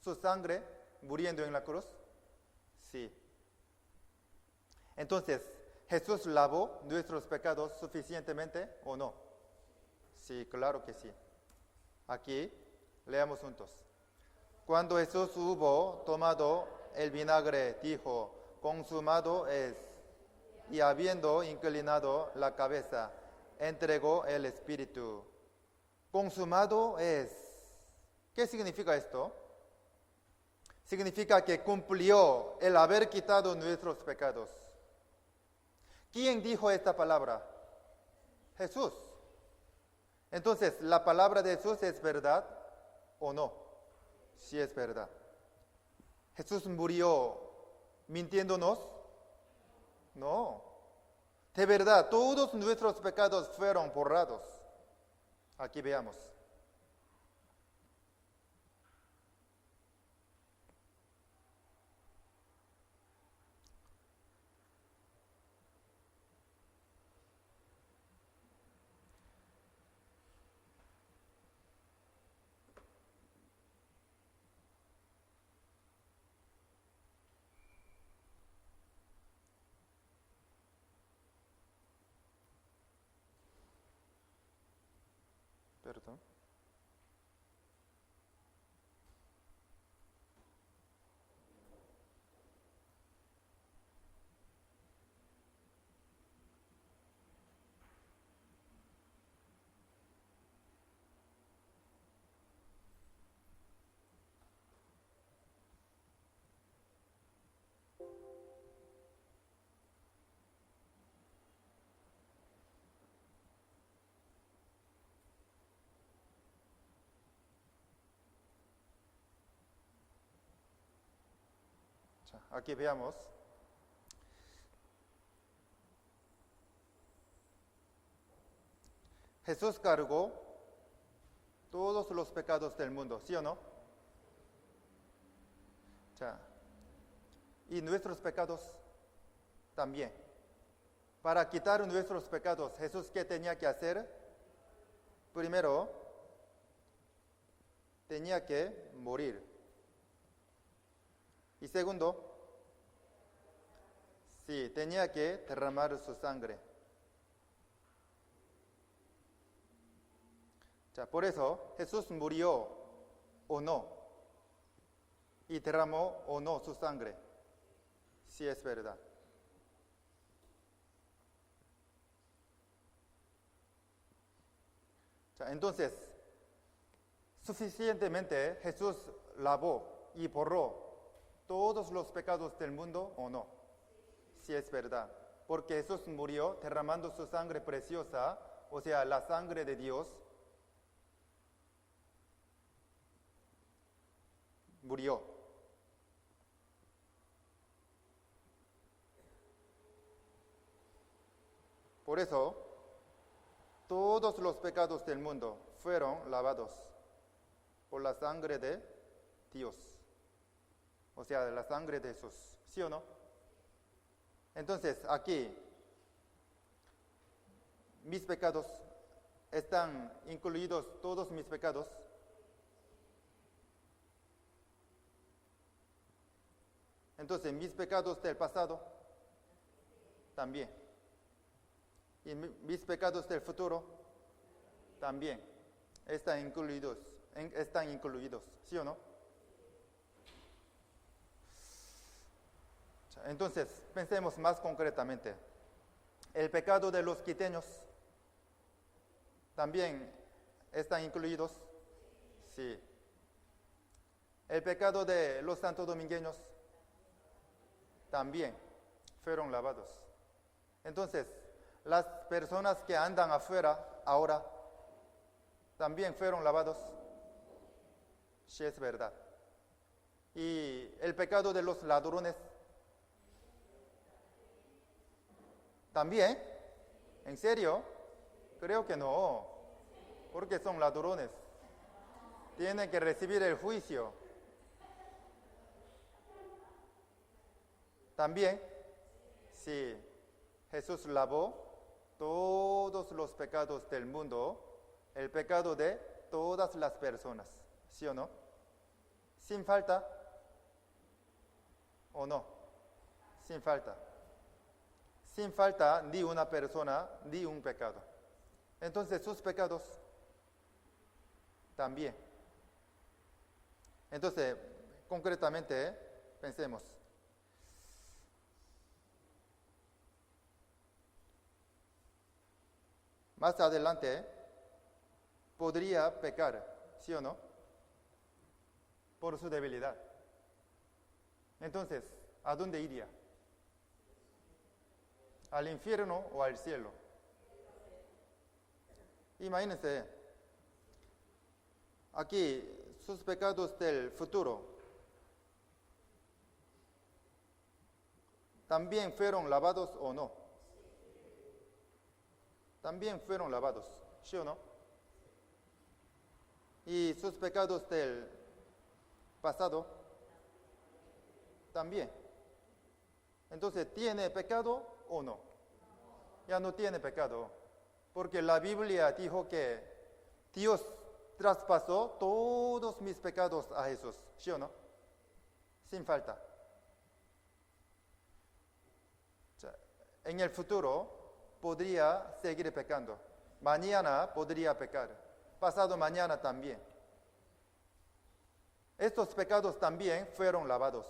su sangre muriendo en la cruz. Sí. Entonces, ¿Jesús lavó nuestros pecados suficientemente o no? Sí, claro que sí. Aquí, leamos juntos. Cuando Jesús hubo tomado el vinagre, dijo, consumado es. Y habiendo inclinado la cabeza, entregó el Espíritu. Consumado es. ¿Qué significa esto? Significa que cumplió el haber quitado nuestros pecados. ¿Quién dijo esta palabra? Jesús. Entonces, ¿la palabra de Jesús es verdad o no? Sí es verdad. ¿Jesús murió mintiéndonos? No. De verdad, todos nuestros pecados fueron borrados. Aquí veamos. Perdón. 자, aquí veamos. Jesús cargó todos los pecados del mundo, ¿sí o no? 자, y nuestros pecados también. Para quitar nuestros pecados, Jesús, ¿qué tenía que hacer? Primero, tenía que morir. Y segundo, sí, tenía que derramar su sangre. Por eso Jesús murió o no, y derramó o no su sangre, si es verdad. Entonces, suficientemente Jesús lavó y borró todos los pecados del mundo o no, si es verdad. Porque Jesús murió derramando su sangre preciosa, o sea, la sangre de Dios. Murió. Por eso, todos los pecados del mundo fueron lavados por la sangre de Dios, o sea, la sangre de Jesús, ¿sí o no? Entonces, aquí, mis pecados, ¿están incluidos todos mis pecados? Entonces, mis pecados del pasado también. Y mis pecados del futuro también están incluidos, ¿sí o no? Entonces, pensemos más concretamente. ¿El pecado de los quiteños también están incluidos? Sí. ¿El pecado de los santodomingueños también fueron lavados? Entonces, las personas que andan afuera ahora también fueron lavados, si es verdad. ¿Y el pecado de los ladrones también? ¿En serio? Creo que no, porque son ladrones. Tienen que recibir el juicio. También, si Jesús lavó todos los pecados del mundo, el pecado de todas las personas, ¿sí o no? Sin falta o no, sin falta. Sin falta ni una persona ni un pecado. Entonces sus pecados también. Entonces, concretamente, pensemos. Más adelante podría pecar, ¿sí o no? Por su debilidad. Entonces, ¿a dónde iría? ¿Al infierno o al cielo? Imagínense, aquí sus pecados del futuro también fueron lavados o no. También fueron lavados, ¿sí o no? Y sus pecados del pasado también. Entonces, ¿tiene pecado o no? Ya no tiene pecado, porque la Biblia dijo que Dios traspasó todos mis pecados a Jesús, ¿sí o no? Sin falta. En el futuro podría seguir pecando. Mañana podría pecar. Pasado mañana también. Estos pecados también fueron lavados,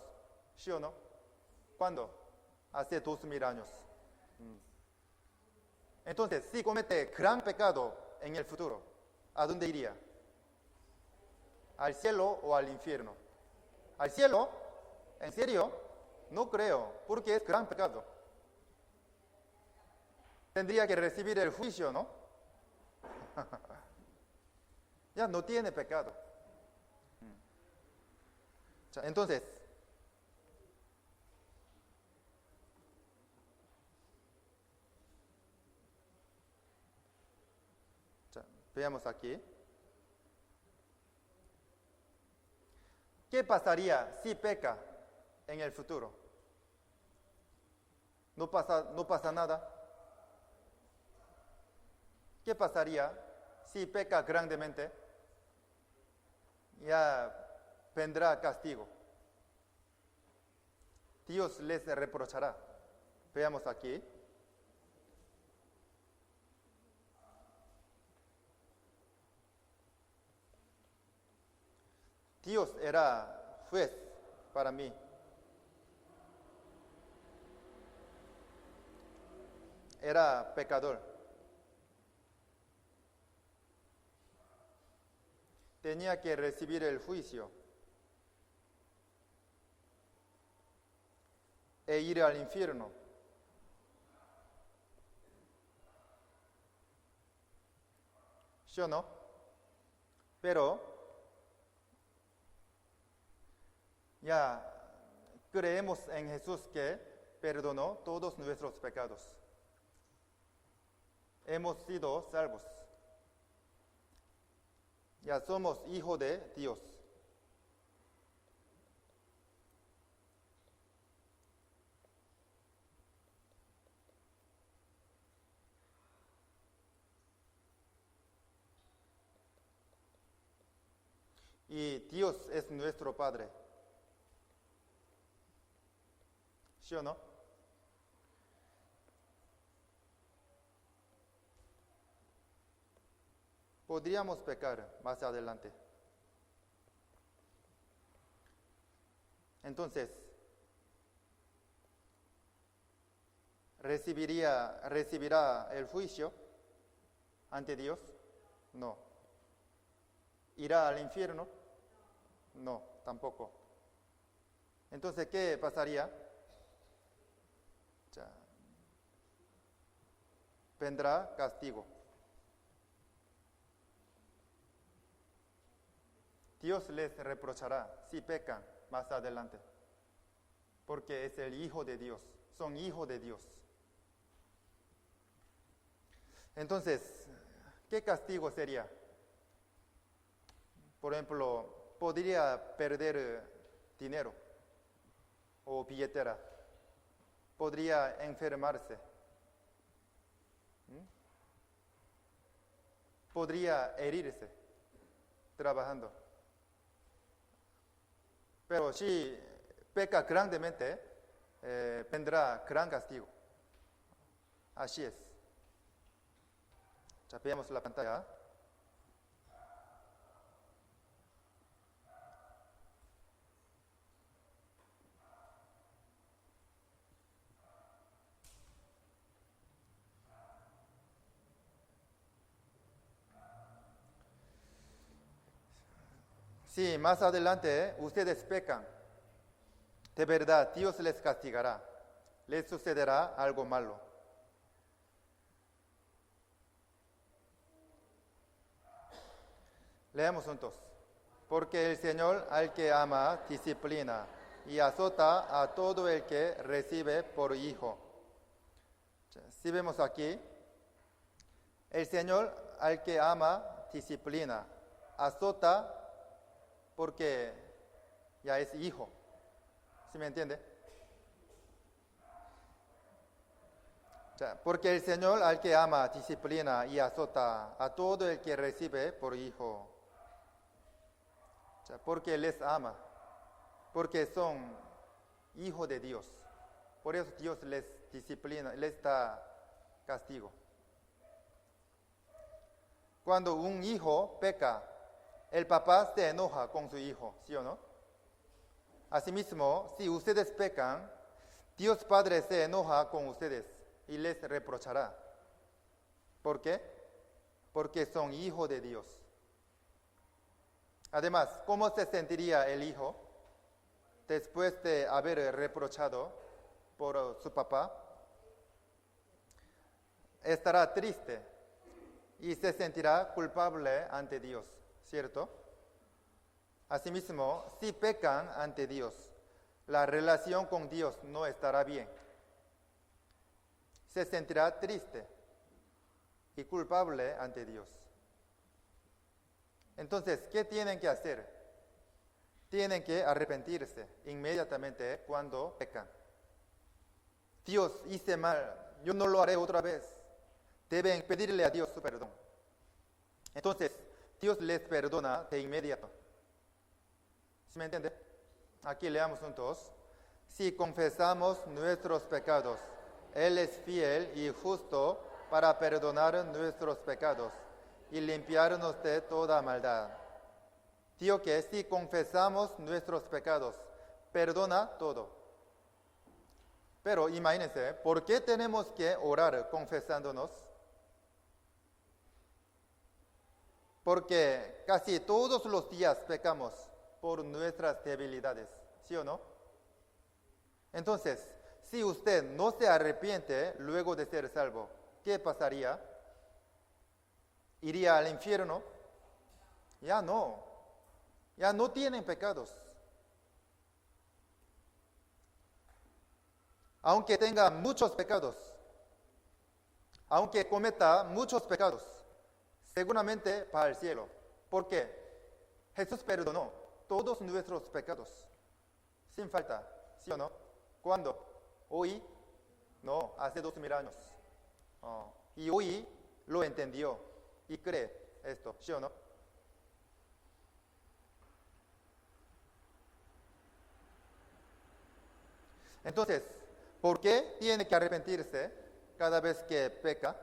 ¿sí o no? ¿Cuándo? Hace 2000 años. Entonces, si comete gran pecado en el futuro, ¿a dónde iría? ¿Al cielo o al infierno? ¿Al cielo? ¿En serio? No creo, porque es gran pecado. Tendría que recibir el juicio, ¿no? Ya no tiene pecado. Entonces, Veamos aquí. ¿Qué pasaría si peca en el futuro? No pasa nada. ¿Qué pasaría si peca grandemente? Ya vendrá castigo. Dios les reprochará. Veamos aquí. Dios era juez para mí. Era pecador. Tenía que recibir el juicio e ir al infierno. ¿Sí o no? Pero ya creemos en Jesús que perdonó todos nuestros pecados. Hemos sido salvos. Ya somos hijos de Dios. Y Dios es nuestro Padre. ¿Sí o no? Podríamos pecar más adelante. Entonces, ¿recibirá el juicio ante Dios? No. ¿Irá al infierno? No, tampoco. Entonces, ¿qué pasaría? Ya, vendrá castigo. Dios les reprochará si pecan más adelante, porque es el Hijo de Dios, son hijos de Dios. Entonces, ¿qué castigo sería? Por ejemplo, podría perder dinero o billetera, podría enfermarse, podría herirse trabajando. Pero si peca grandemente, vendrá gran castigo. Así es. Ya veamos la pantalla. Si más adelante ustedes pecan, de verdad Dios les castigará, les sucederá algo malo. Leamos juntos. Porque el Señor al que ama disciplina y azota a todo el que recibe por hijo. Si vemos aquí, el Señor al que ama disciplina, azota porque ya es hijo. ¿Sí me entiende? Porque el Señor al que ama disciplina y azota a todo el que recibe por hijo. Porque les ama, porque son hijos de Dios. Por eso Dios les disciplina, les da castigo. Cuando un hijo peca, el papá se enoja con su hijo, ¿sí o no? Asimismo, si ustedes pecan, Dios Padre se enoja con ustedes y les reprochará. ¿Por qué? Porque son hijos de Dios. Además, ¿cómo se sentiría el hijo después de haber reprochado por su papá? Estará triste y se sentirá culpable ante Dios, ¿cierto? Asimismo, si pecan ante Dios, la relación con Dios no estará bien. Se sentirá triste y culpable ante Dios. Entonces, ¿qué tienen que hacer? Tienen que arrepentirse inmediatamente cuando pecan. Dios, hice mal, yo no lo haré otra vez. Deben pedirle a Dios su perdón. Entonces, Dios les perdona de inmediato. ¿Sí me entiende? Aquí leamos juntos. Si confesamos nuestros pecados, Él es fiel y justo para perdonar nuestros pecados y limpiarnos de toda maldad. Digo que si confesamos nuestros pecados, perdona todo. Pero imagínense, ¿por qué tenemos que orar confesándonos? Porque casi todos los días pecamos por nuestras debilidades, ¿sí o no? Entonces, si usted no se arrepiente luego de ser salvo, ¿qué pasaría? ¿Iría al infierno? Ya no tienen pecados. Aunque tenga muchos pecados, aunque cometa muchos pecados, seguramente va al cielo. ¿Por qué? Jesús perdonó todos nuestros pecados, sin falta, ¿sí o no? ¿Cuándo? ¿Hoy? No, hace 2000 años. Y hoy lo entendió y cree esto, ¿sí o no? Entonces, ¿por qué tiene que arrepentirse cada vez que peca?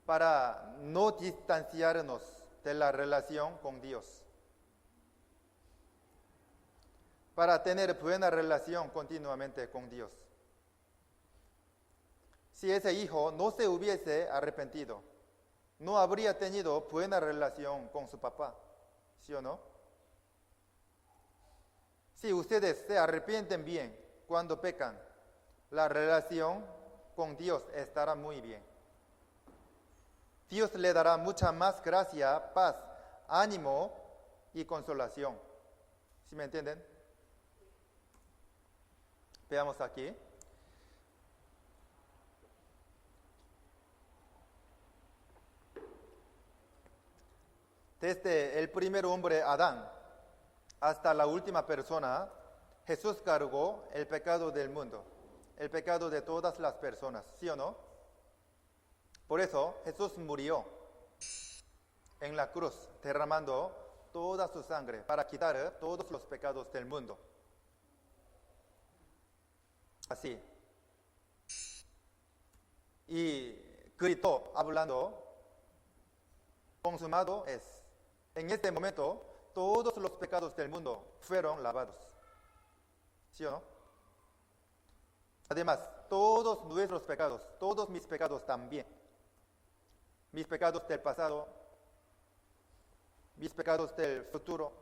Para no distanciarnos de la relación con Dios. Para tener buena relación continuamente con Dios. Si ese hijo no se hubiese arrepentido, no habría tenido buena relación con su papá, ¿sí o no? Si ustedes se arrepienten bien cuando pecan, la relación con Dios estará muy bien. Dios le dará mucha más gracia, paz, ánimo y consolación. ¿Sí me entienden? Veamos aquí. Desde el primer hombre, Adán, hasta la última persona, Jesús cargó el pecado del mundo, el pecado de todas las personas, ¿sí o no? Por eso Jesús murió en la cruz, derramando toda su sangre para quitar todos los pecados del mundo. Así. Y gritó, hablando, consumado es. En este momento, todos los pecados del mundo fueron lavados. ¿Sí o no? Además, todos nuestros pecados, todos mis pecados también. Mis pecados del pasado, mis pecados del futuro.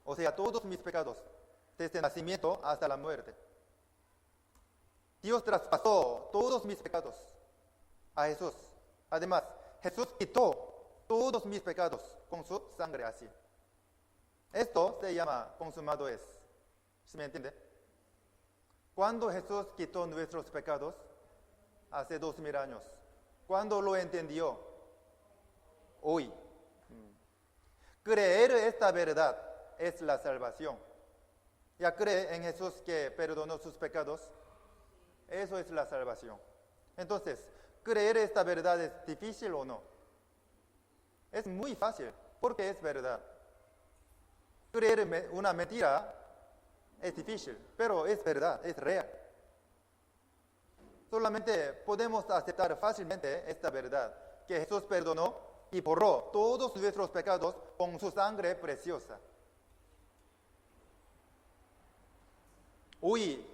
O sea, todos mis pecados, desde el nacimiento hasta la muerte. Dios traspasó todos mis pecados a Jesús. Además, Jesús quitó todos mis pecados con su sangre así. Esto se llama consumado es. ¿Sí me entiende? ¿Cuándo Jesús quitó nuestros pecados? Hace 2000 años. ¿Cuándo lo entendió? Hoy. Creer esta verdad es la salvación. ¿Ya cree en Jesús que perdonó sus pecados? Eso es la salvación. Entonces, ¿creer esta verdad es difícil o no? Es muy fácil, porque es verdad. Creer una mentira es difícil, pero es verdad, es real. Solamente podemos aceptar fácilmente esta verdad, que Jesús perdonó y borró todos nuestros pecados con su sangre preciosa. Hoy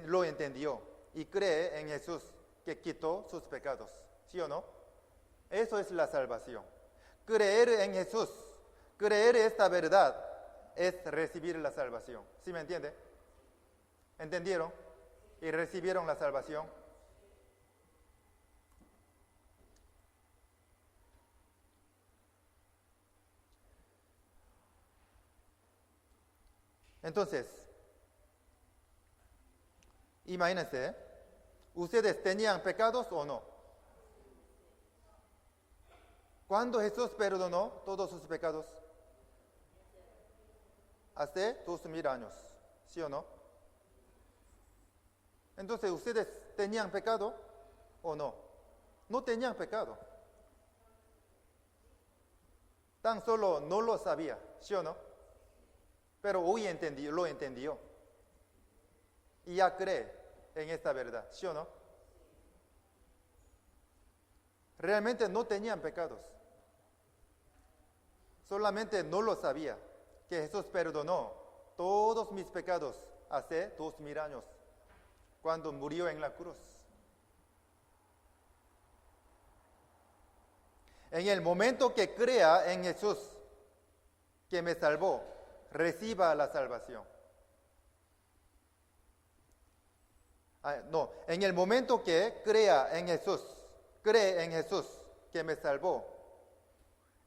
lo entendió y cree en Jesús que quitó sus pecados, ¿sí o no? Eso es la salvación. Creer en Jesús, creer esta verdad es recibir la salvación. ¿Sí me entiende? ¿Entendieron? ¿Y recibieron la salvación? Entonces, imagínense, ¿ustedes tenían pecados o no? ¿Cuándo Jesús perdonó todos sus pecados? Hace 2000 años, ¿sí o no? Entonces, ¿ustedes tenían pecado o no? No tenían pecado. Tan solo no lo sabía, ¿sí o no? Pero hoy lo entendió. Y ya cree en esta verdad, ¿sí o no? Realmente no tenían pecados. Solamente no lo sabía, que Jesús perdonó todos mis pecados hace 2000 años, cuando murió en la cruz. En el momento que crea en Jesús, que me salvó, reciba la salvación. En el momento que crea en Jesús, cree en Jesús, que me salvó,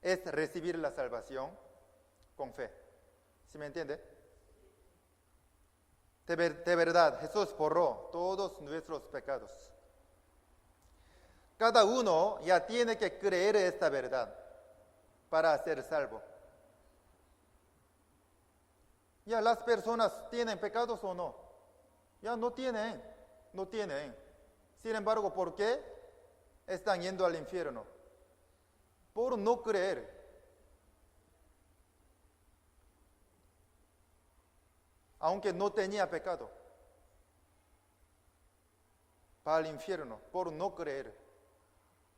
es recibir la salvación con fe. ¿Sí me entiende? De verdad, Jesús borró todos nuestros pecados. Cada uno ya tiene que creer esta verdad para ser salvo. Ya las personas tienen pecados o no. Ya no tienen. Sin embargo, ¿por qué están yendo al infierno? Por no creer. Aunque no tenía pecado. Para el infierno, por no creer.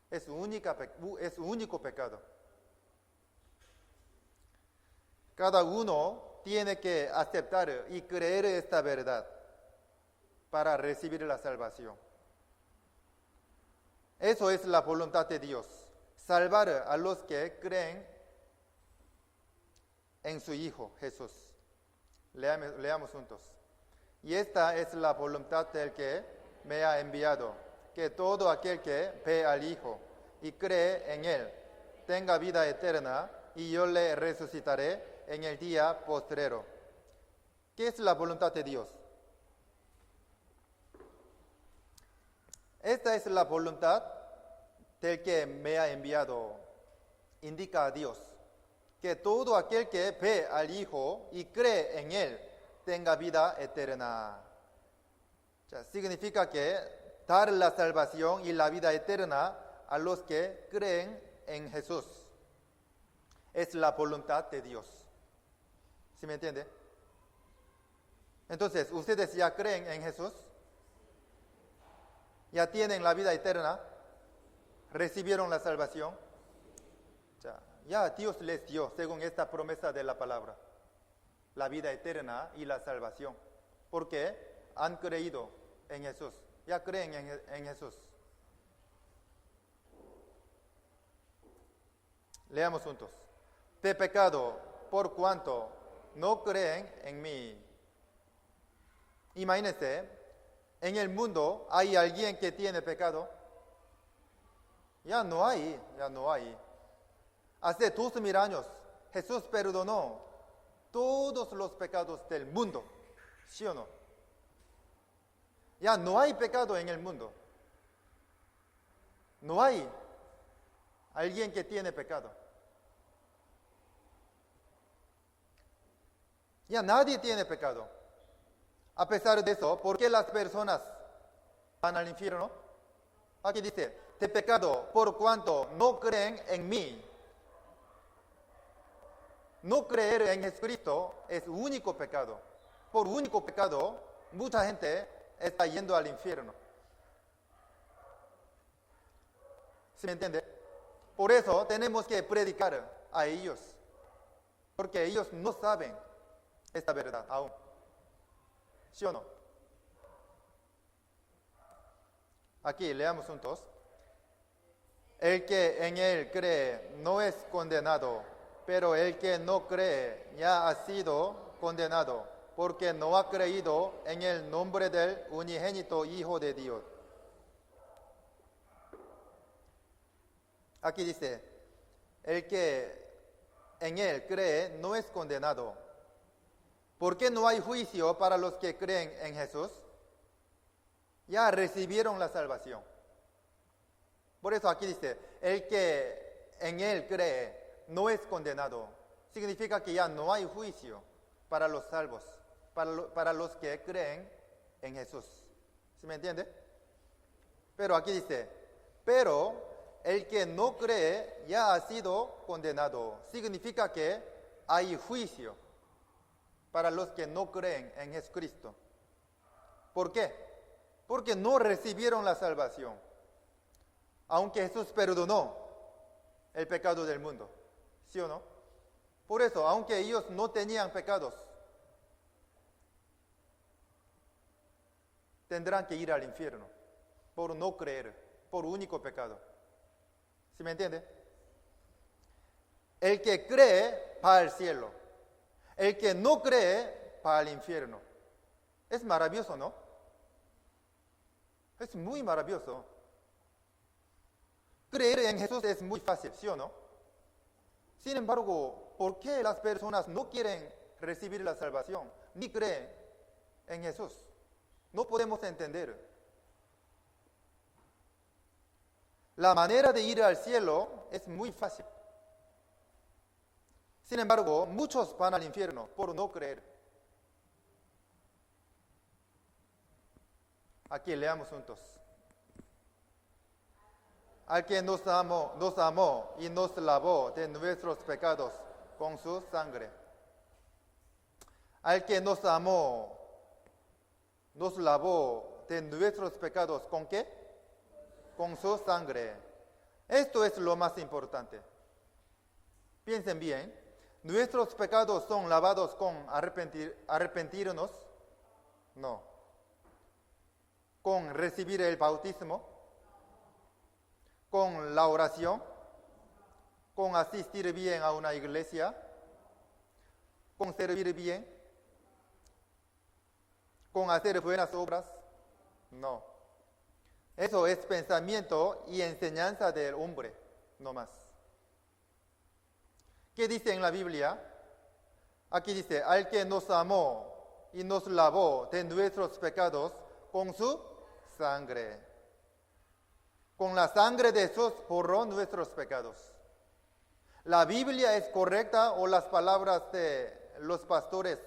Es su único pecado. Cada uno tiene que aceptar y creer esta verdad para recibir la salvación. Eso es la voluntad de Dios, salvar a los que creen en su Hijo Jesús. Leamos juntos. Y esta es la voluntad del que me ha enviado, que todo aquel que ve al Hijo y cree en Él tenga vida eterna, y yo le resucitaré en el día postrero. ¿Qué es la voluntad de Dios? Esta es la voluntad del que me ha enviado, indica a Dios, que todo aquel que ve al Hijo y cree en Él tenga vida eterna. O sea, significa que dar la salvación y la vida eterna a los que creen en Jesús es la voluntad de Dios. ¿Sí me entiende? Entonces, ¿ustedes ya creen en Jesús? ¿Ya tienen la vida eterna? ¿Recibieron la salvación? O sea, ya Dios les dio, según esta promesa de la palabra, la vida eterna y la salvación, porque han creído en Jesús. Ya creen en Jesús. Leamos juntos. De pecado, por cuanto no creen en mí. Imagínense, en el mundo hay alguien que tiene pecado. Ya no hay. Hace 2000 años Jesús perdonó todos los pecados del mundo. ¿Sí o no? Ya no hay pecado en el mundo. No hay alguien que tiene pecado. Ya nadie tiene pecado. A pesar de eso, ¿por qué las personas van al infierno? Aquí dice, de pecado, por cuanto no creen en mí. No creer en Jesucristo es único pecado. Por único pecado, mucha gente está yendo al infierno. ¿Sí me entiende? Por eso tenemos que predicar a ellos, porque ellos no saben esta verdad aún. ¿Sí o no? Aquí leamos juntos. El que en él cree no es condenado, pero el que no cree ya ha sido condenado, porque no ha creído en el nombre del unigénito Hijo de Dios. Aquí dice, el que en él cree no es condenado. ¿Por qué no hay juicio para los que creen en Jesús? Ya recibieron la salvación. Por eso aquí dice, el que en Él cree no es condenado, significa que ya no hay juicio para los salvos, para los que creen en Jesús. ¿Sí me entiende? Pero aquí dice, pero el que no cree ya ha sido condenado. Significa que hay juicio para los que no creen en Jesucristo. ¿Por qué? Porque no recibieron la salvación, aunque Jesús perdonó el pecado del mundo. ¿Sí o no? Por eso, aunque ellos no tenían pecados, tendrán que ir al infierno por no creer, por único pecado. ¿Sí me entiende? El que cree va al cielo. El que no cree va al infierno. Es maravilloso, ¿no? Es muy maravilloso. Creer en Jesús es muy fácil, ¿sí o no? Sin embargo, ¿por qué las personas no quieren recibir la salvación ni creen en Jesús? No podemos entender. La manera de ir al cielo es muy fácil. Sin embargo, muchos van al infierno por no creer. Aquí leamos juntos. Al que nos amó y nos lavó de nuestros pecados con su sangre. Al que nos amó, nos lavó de nuestros pecados, ¿con qué? Con su sangre. Esto es lo más importante. Piensen bien, ¿nuestros pecados son lavados con arrepentirnos? No. ¿Con recibir el bautismo? ¿Con la oración? ¿Con asistir bien a una iglesia? ¿Con servir bien? ¿Con hacer buenas obras? No. Eso es pensamiento y enseñanza del hombre, no más. ¿Qué dice en la Biblia? Aquí dice, al que nos amó y nos lavó de nuestros pecados con su sangre. Con la sangre de Jesús borró nuestros pecados. ¿La Biblia es correcta o las palabras de los pastores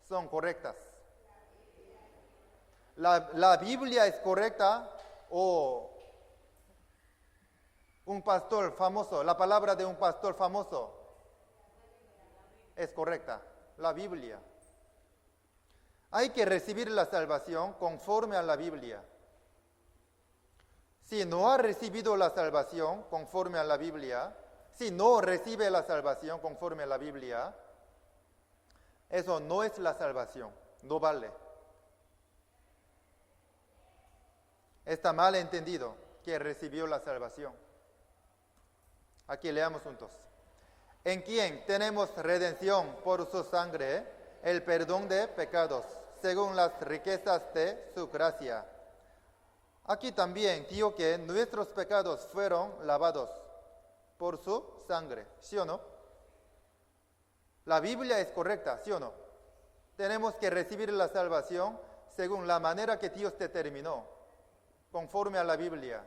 son correctas? ¿La Biblia es correcta o un pastor famoso, la palabra de un pastor famoso es correcta? La Biblia. Hay que recibir la salvación conforme a la Biblia. Si no ha recibido la salvación conforme a la Biblia, si no recibe la salvación conforme a la Biblia, eso no es la salvación, no vale. Está mal entendido que recibió la salvación. Aquí leamos juntos. En quien tenemos redención por su sangre, el perdón de pecados, según las riquezas de su gracia. Aquí también digo que nuestros pecados fueron lavados por su sangre, ¿sí o no? La Biblia es correcta, ¿sí o no? Tenemos que recibir la salvación según la manera que Dios determinó, conforme a la Biblia.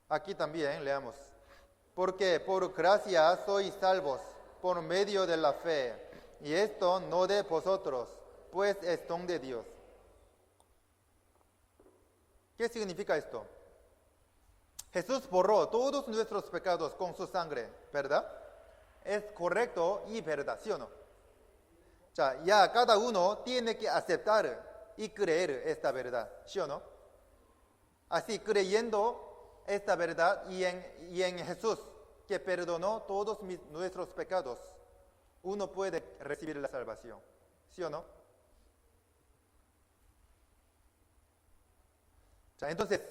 Aquí también leamos. Porque por gracia sois salvos por medio de la fe, y esto no de vosotros, pues es don de Dios. ¿Qué significa esto? Jesús borró todos nuestros pecados con su sangre, ¿verdad? Es correcto y verdad, ¿sí o no? Ya cada uno tiene que aceptar y creer esta verdad, ¿sí o no? Así, creyendo esta verdad y en Jesús, que perdonó todos nuestros pecados, uno puede recibir la salvación, ¿sí o no? Entonces,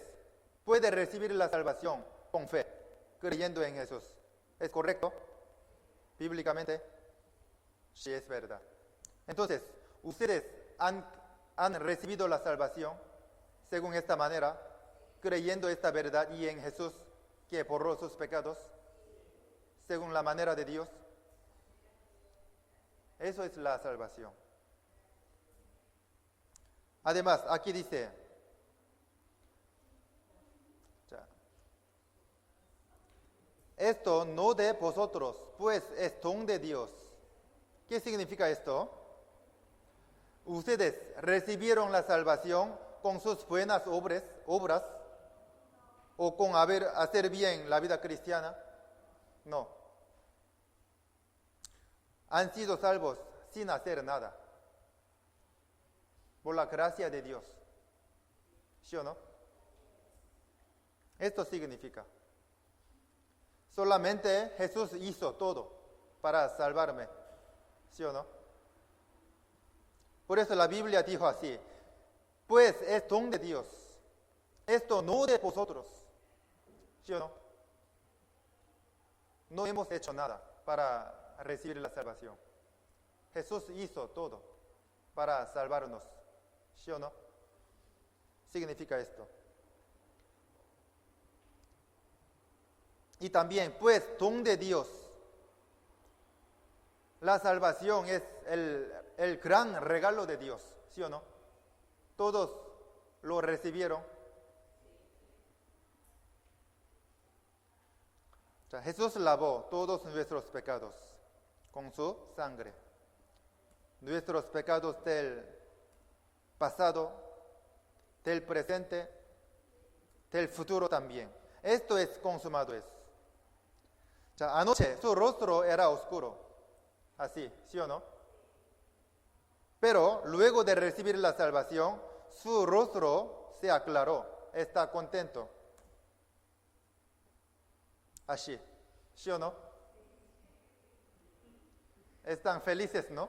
puede recibir la salvación con fe, creyendo en Jesús. ¿Es correcto? Bíblicamente, sí es verdad. Entonces, ustedes han recibido la salvación según esta manera, creyendo esta verdad y en Jesús que borró sus pecados, según la manera de Dios. Eso es la salvación. Además, aquí dice, esto no de vosotros, pues es don de Dios. ¿Qué significa esto? Ustedes recibieron la salvación con sus buenas obras o con hacer bien la vida cristiana. No. Han sido salvos sin hacer nada. Por la gracia de Dios. ¿Sí o no? Esto significa. Solamente Jesús hizo todo para salvarme. ¿Sí o no? Por eso la Biblia dijo así. Pues es don de Dios. Esto no de vosotros. ¿Sí o no? No hemos hecho nada para recibir la salvación. Jesús hizo todo para salvarnos. ¿Sí o no? Significa esto. Y también, pues, don de Dios. La salvación es el gran regalo de Dios. ¿Sí o no? Todos lo recibieron. O sea, Jesús lavó todos nuestros pecados con su sangre. Nuestros pecados del pasado, del presente, del futuro también. Esto es consumado. O sea, anoche su rostro era oscuro. Así, ¿sí o no? Pero luego de recibir la salvación, su rostro se aclaró. Está contento. Así, ¿sí o no? Están felices, ¿no?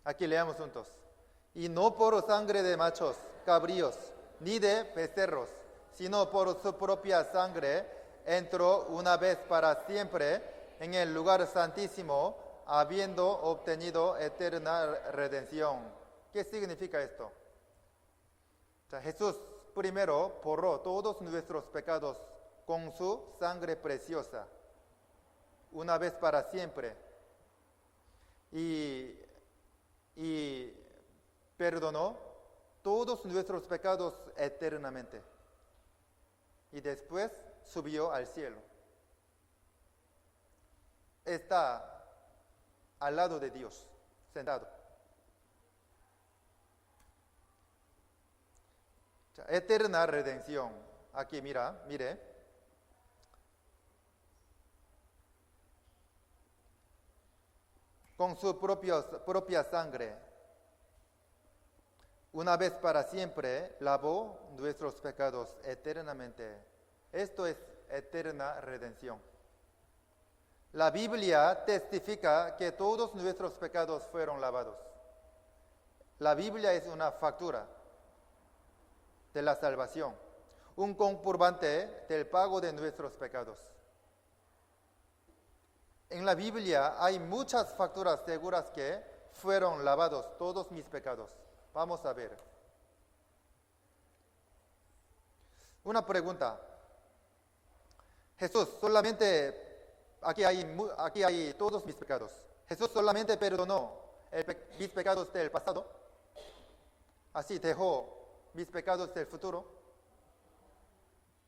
Aquí leamos juntos. Y no por sangre de machos, cabríos, ni de becerros, sino por su propia sangre, entró una vez para siempre en el lugar santísimo, habiendo obtenido eterna redención. ¿Qué significa esto? O sea, Jesús primero borró todos nuestros pecados con su sangre preciosa, una vez para siempre, y perdonó todos nuestros pecados eternamente. Y después subió al cielo. Está al lado de Dios, sentado. Eterna redención. Aquí mire. Con su propia sangre, una vez para siempre, lavó nuestros pecados eternamente. Esto es eterna redención. La Biblia testifica que todos nuestros pecados fueron lavados. La Biblia es una factura de la salvación, un comprobante del pago de nuestros pecados. En la Biblia hay muchas facturas seguras que fueron lavados todos mis pecados. Vamos a ver. Una pregunta. Jesús solamente, aquí hay todos mis pecados. Jesús solamente perdonó mis pecados del pasado. Así dejó mis pecados del futuro.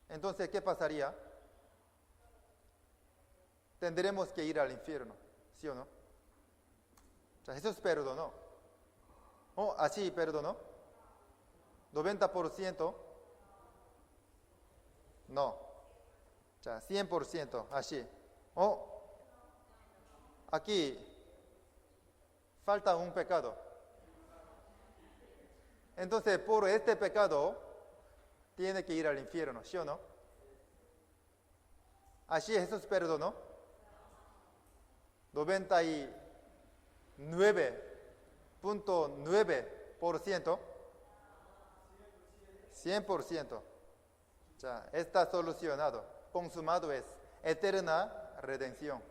Entonces, ¿qué pasaría? Tendremos que ir al infierno, ¿sí o no? O sea, Jesús perdonó. Así perdonó. 90%. No. O sea, 100%, así. Aquí falta un pecado. Entonces, por este pecado, tiene que ir al infierno, ¿sí o no? Así Jesús perdonó. 99.9%. 100%. O sea, está solucionado. Consumado es eterna redención.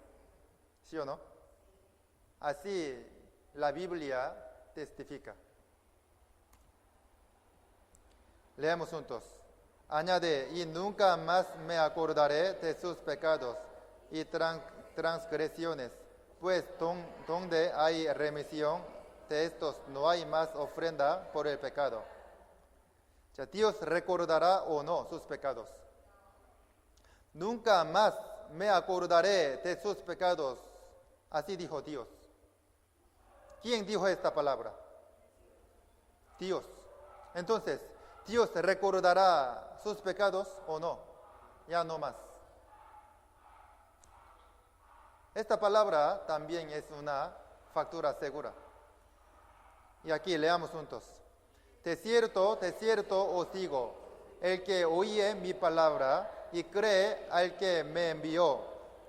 ¿Sí o no? Así la Biblia testifica. Leamos juntos. Añade, y nunca más me acordaré de sus pecados y transgresiones, pues donde hay remisión de estos no hay más ofrenda por el pecado. O sea, Dios recordará o no sus pecados. Nunca más me acordaré de sus pecados. Así dijo Dios. ¿Quién dijo esta palabra? Dios. Entonces, ¿Dios recordará sus pecados o no? Ya no más. Esta palabra también es una factura segura. Y aquí leamos juntos. De cierto os digo, el que oye mi palabra y cree al que me envió,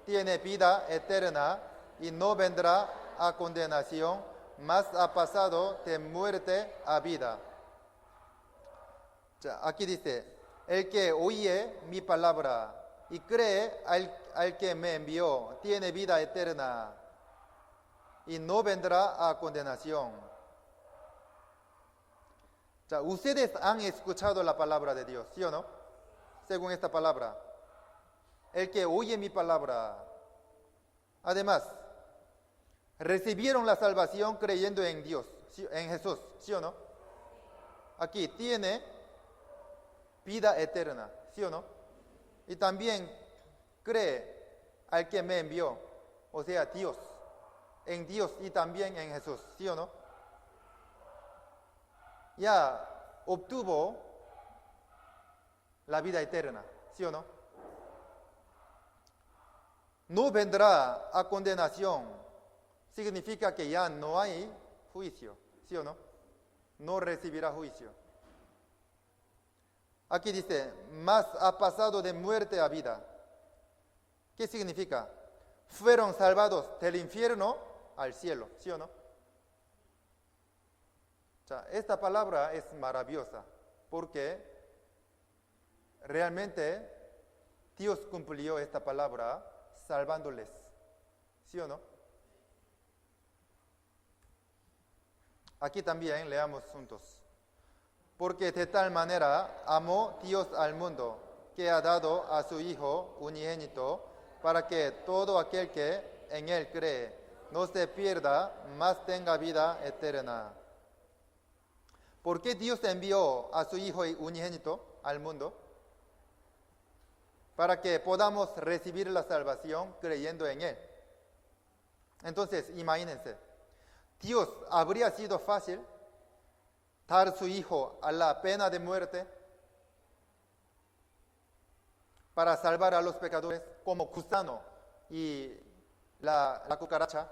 tiene vida eterna y no vendrá a condenación, mas ha pasado de muerte a vida. Aquí dice, el que oye mi palabra y cree al que me envió, tiene vida eterna y no vendrá a condenación. Ustedes han escuchado la palabra de Dios, ¿sí o no? Según esta palabra. El que oye mi palabra. Además, recibieron la salvación creyendo en Dios, en Jesús, ¿sí o no? Aquí tiene vida eterna, ¿sí o no? Y también cree al que me envió, o sea, Dios, en Dios y también en Jesús, ¿sí o no? Ya obtuvo la vida eterna, ¿sí o no? No vendrá a condenación, significa que ya no hay juicio, ¿sí o no? No recibirá juicio. Aquí dice, más ha pasado de muerte a vida. ¿Qué significa? Fueron salvados del infierno al cielo, ¿sí o no? Esta palabra es maravillosa porque realmente Dios cumplió esta palabra salvándoles, ¿sí o no? Aquí también leamos juntos. Porque de tal manera amó Dios al mundo, que ha dado a su Hijo unigénito, para que todo aquel que en Él cree no se pierda, mas tenga vida eterna. ¿Por qué Dios envió a su Hijo unigénito al mundo? Para que podamos recibir la salvación creyendo en Él. Entonces, imagínense, Dios habría sido fácil dar su Hijo a la pena de muerte para salvar a los pecadores como gusano y la cucaracha.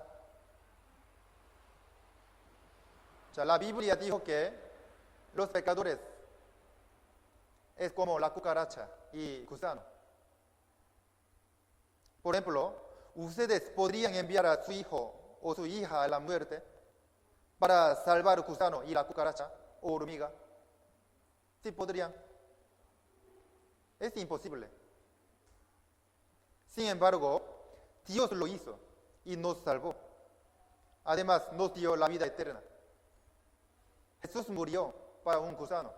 La Biblia dijo que los pecadores es como la cucaracha y gusano. Por ejemplo, ustedes podrían enviar a su hijo o su hija a la muerte para salvar el gusano y la cucaracha o hormiga. Sí podrían. Es imposible. Sin embargo, Dios lo hizo y nos salvó. Además, nos dio la vida eterna. Jesús murió para un gusano.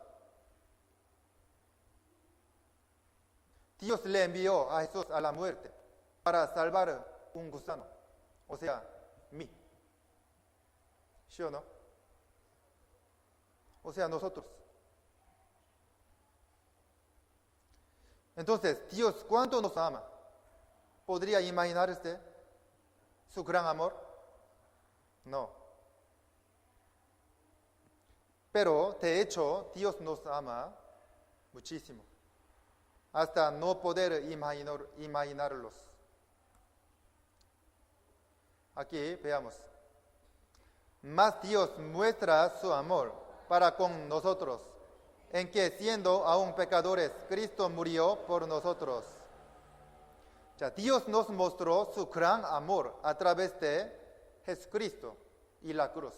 Dios le envió a Jesús a la muerte para salvar un gusano, o sea, mí. ¿Sí o no? O sea, nosotros. Entonces, Dios, ¿cuánto nos ama? ¿Podría imaginarse su gran amor? No. Pero, de hecho, Dios nos ama muchísimo, hasta no poder imaginarlos. Aquí veamos. Mas Dios muestra su amor para con nosotros, en que siendo aún pecadores, Cristo murió por nosotros. Dios nos mostró su gran amor a través de Jesucristo y la cruz.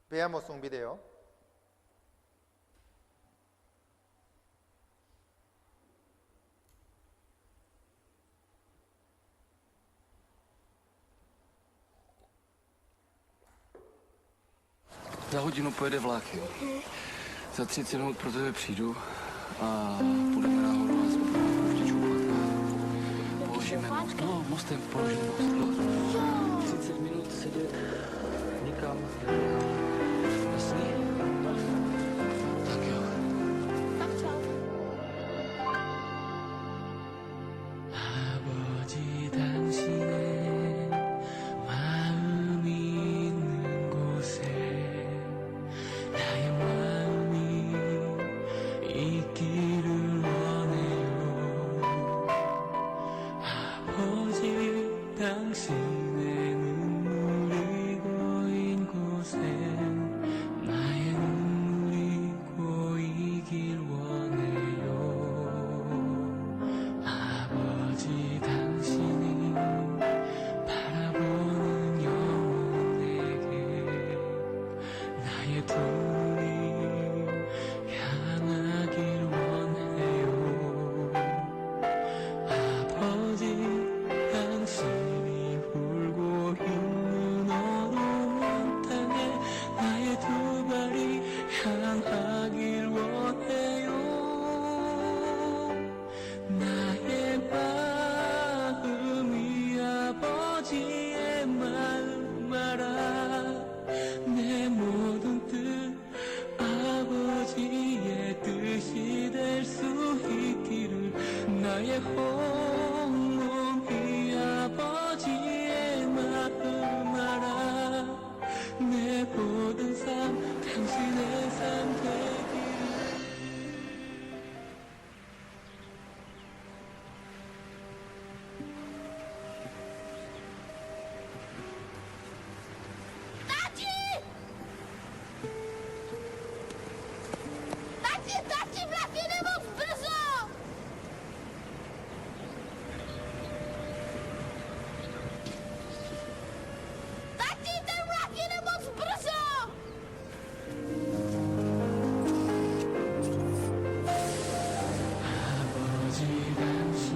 Veamos un video. Za hodinu pojede vlak, jo. Za 30 minut pro tebe přijdu a půjdeme nahoru a zpočíču vlak. Položíme most. No, mostem položíme most. 30 minut sedět nikam. Jasný? tak čau. 둘이 향하길 원해요. 아버지 당신이 울고 있는 어두운 땅에 나의 두 발이 향하길 원해요. 나의 마음이 아버지의 마음 알아. 내 모든 뜻 아버지의 뜻이 될 수 있기를. 나의 온몸이 아버지의 마음 알아. 내 모든 삶 당신의 삶 되기를. Tati, wracujemy brzo! Tati, ten wracujemy brzo! 아버지 당신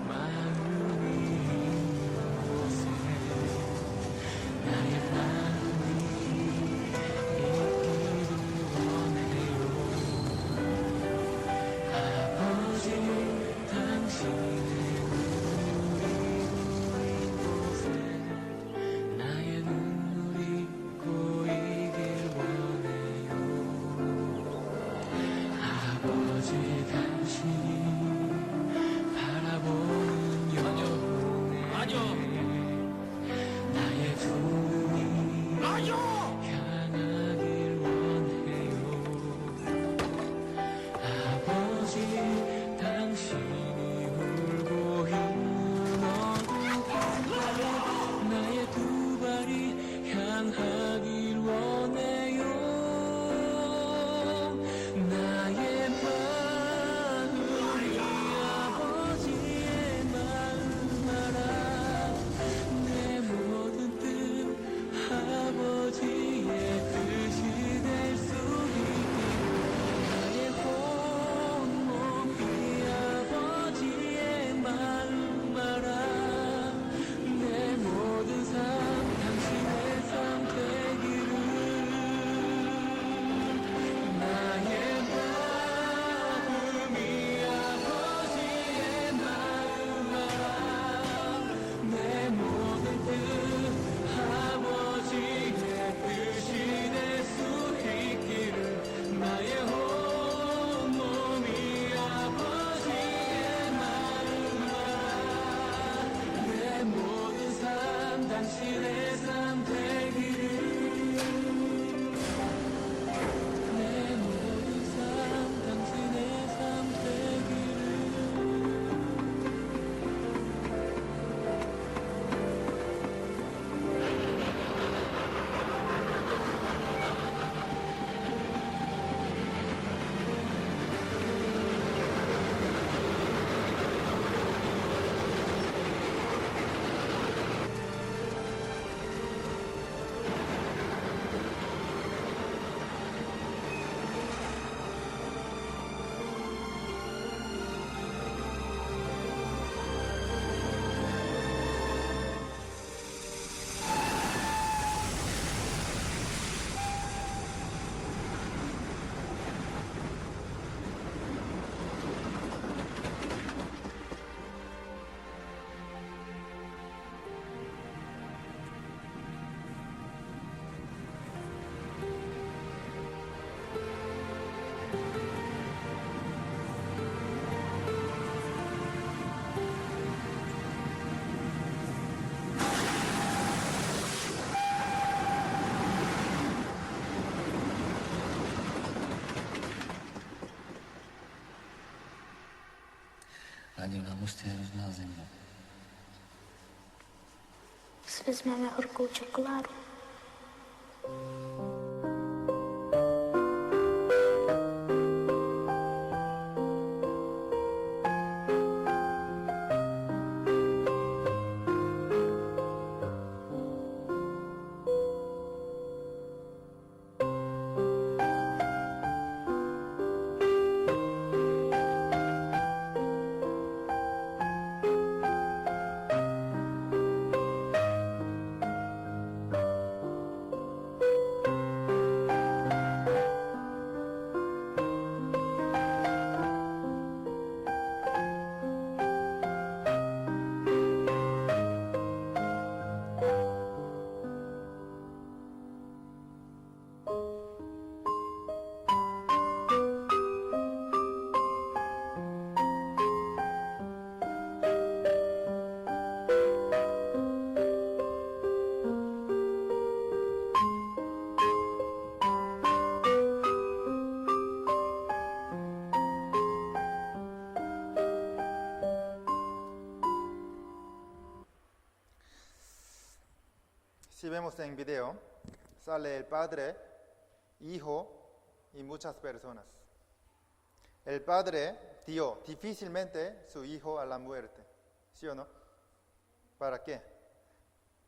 마음이 있는 곳에 나의 마음이 있기를 원해요. 아버지 당신의 눈물이 곳에 나의 눈물이 고이길 원해요. 아버지 당신이 바라보는 영혼에 나의 두 눈이 향하길 원해요. 아버지 당신이 울고 있는 어두운 밤에 나의 두 발이 향하길 원해요. 나의 마음이 아버지의 마음 알아. 내 모든 뜻 아버지의 뜻이 될 수 있기를. 나의 온몸이 아버지의 마음 알아. 내 모든 삶 당신의 삶 되기를. 나의 마음이 아버지의 마음 알아. 내 모든 뜻 아버지의 뜻이 될 수 있기를. 나의 온몸이 아버지의 마음 알아. 내 모든 삶 당신의 삶 되기를. 내 모든 삶 당신의 삶 되기를. Ani musíte jít na zemi. Si vezmeme horkou čokoládu. Si vemos en video, sale el padre, hijo y muchas personas. El padre dio difícilmente su hijo a la muerte, ¿sí o no? ¿Para qué?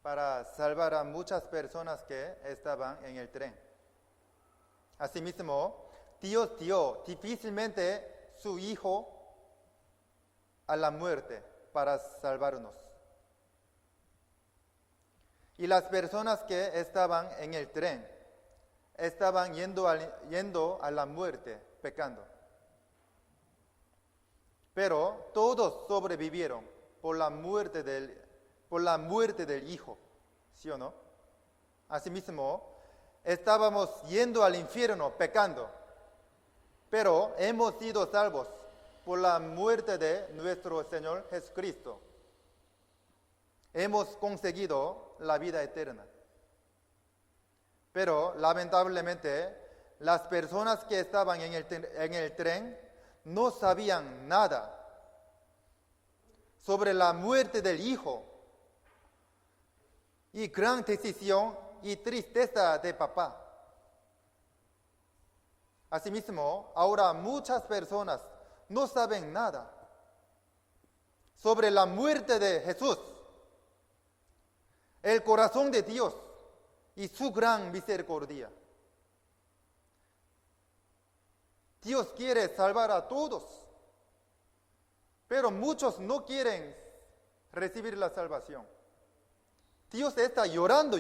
Para salvar a muchas personas que estaban en el tren. Asimismo, Dios dio difícilmente su hijo a la muerte para salvarnos. Y las personas que estaban en el tren estaban yendo a la muerte, pecando. Pero todos sobrevivieron por la muerte del Hijo, ¿sí o no? Asimismo, estábamos yendo al infierno, pecando, pero hemos sido salvos por la muerte de nuestro Señor Jesucristo. Hemos conseguido la vida eterna. Pero lamentablemente, las personas que estaban en el tren no sabían nada sobre la muerte del Hijo y gran decisión y tristeza de papá. Asimismo, ahora muchas personas no saben nada sobre la muerte de Jesús, el corazón de Dios y su gran misericordia. Dios quiere salvar a todos, pero muchos no quieren recibir la salvación. Dios está llorando.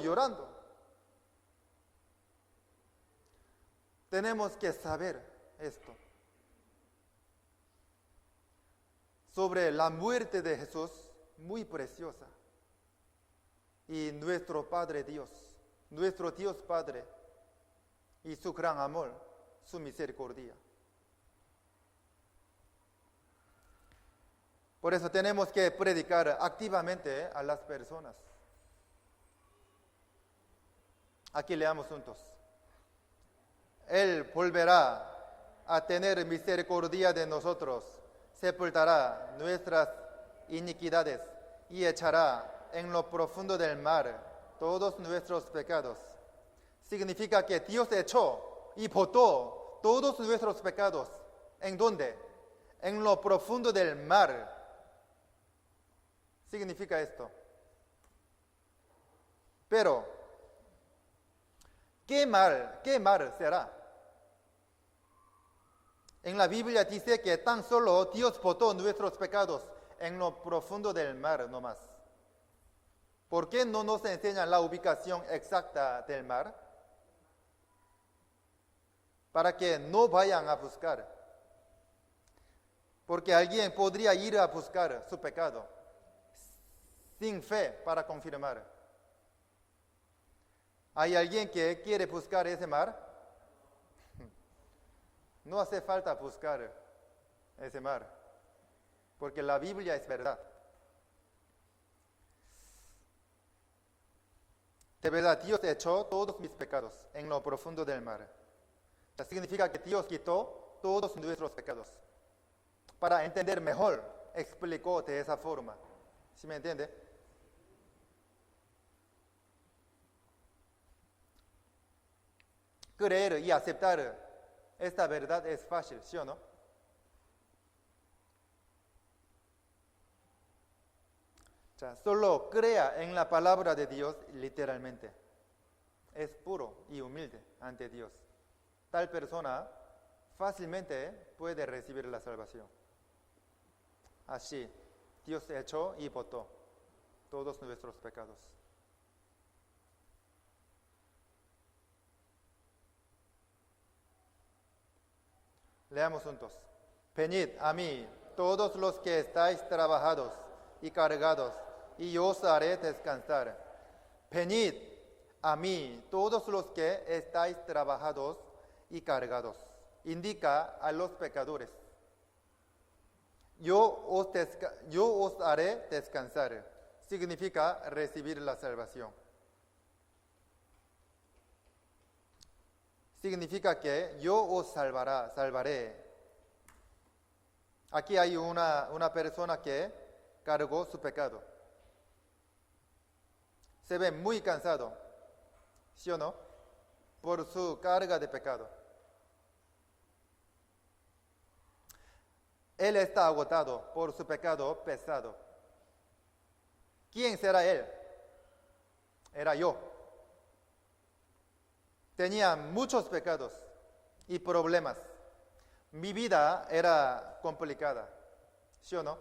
Tenemos que saber esto. Sobre la muerte de Jesús, muy preciosa. Y nuestro Padre Dios, nuestro Dios Padre, y su gran amor, su misericordia. Por eso tenemos que predicar activamente a las personas. Aquí leamos juntos. Él volverá a tener misericordia de nosotros, sepultará nuestras iniquidades y echará en lo profundo del mar todos nuestros pecados. Significa que Dios echó y botó todos nuestros pecados. ¿En dónde? En lo profundo del mar. Significa esto. Pero, ¿qué mar será? En la Biblia dice que tan solo Dios botó nuestros pecados en lo profundo del mar nomás. ¿Por qué no nos enseñan la ubicación exacta del mar? Para que no vayan a buscar. Porque alguien podría ir a buscar su pecado sin fe para confirmar. ¿Hay alguien que quiere buscar ese mar? No hace falta buscar ese mar, porque la Biblia es verdad. De verdad, Dios echó todos mis pecados en lo profundo del mar. Eso significa que Dios quitó todos nuestros pecados. Para entender mejor, explicó de esa forma. ¿Sí me entiende? Creer y aceptar esta verdad es fácil, ¿sí o no? O sea, solo crea en la palabra de Dios literalmente. Es puro y humilde ante Dios. Tal persona fácilmente puede recibir la salvación. Así, Dios echó y botó todos nuestros pecados. Leamos juntos. Venid a mí, todos los que estáis trabajados y cargados, y yo os haré descansar. Venid a mí, todos los que estáis trabajados y cargados. Indica a los pecadores. Yo os haré descansar. Significa recibir la salvación. Significa que yo os salvaré. Aquí hay una persona que cargó su pecado. Se ve muy cansado, ¿Sí o no? Por su carga de pecado. Él está agotado por su pecado pesado. ¿Quién será él? Era yo. Tenía muchos pecados y problemas. Mi vida era complicada, ¿sí o no?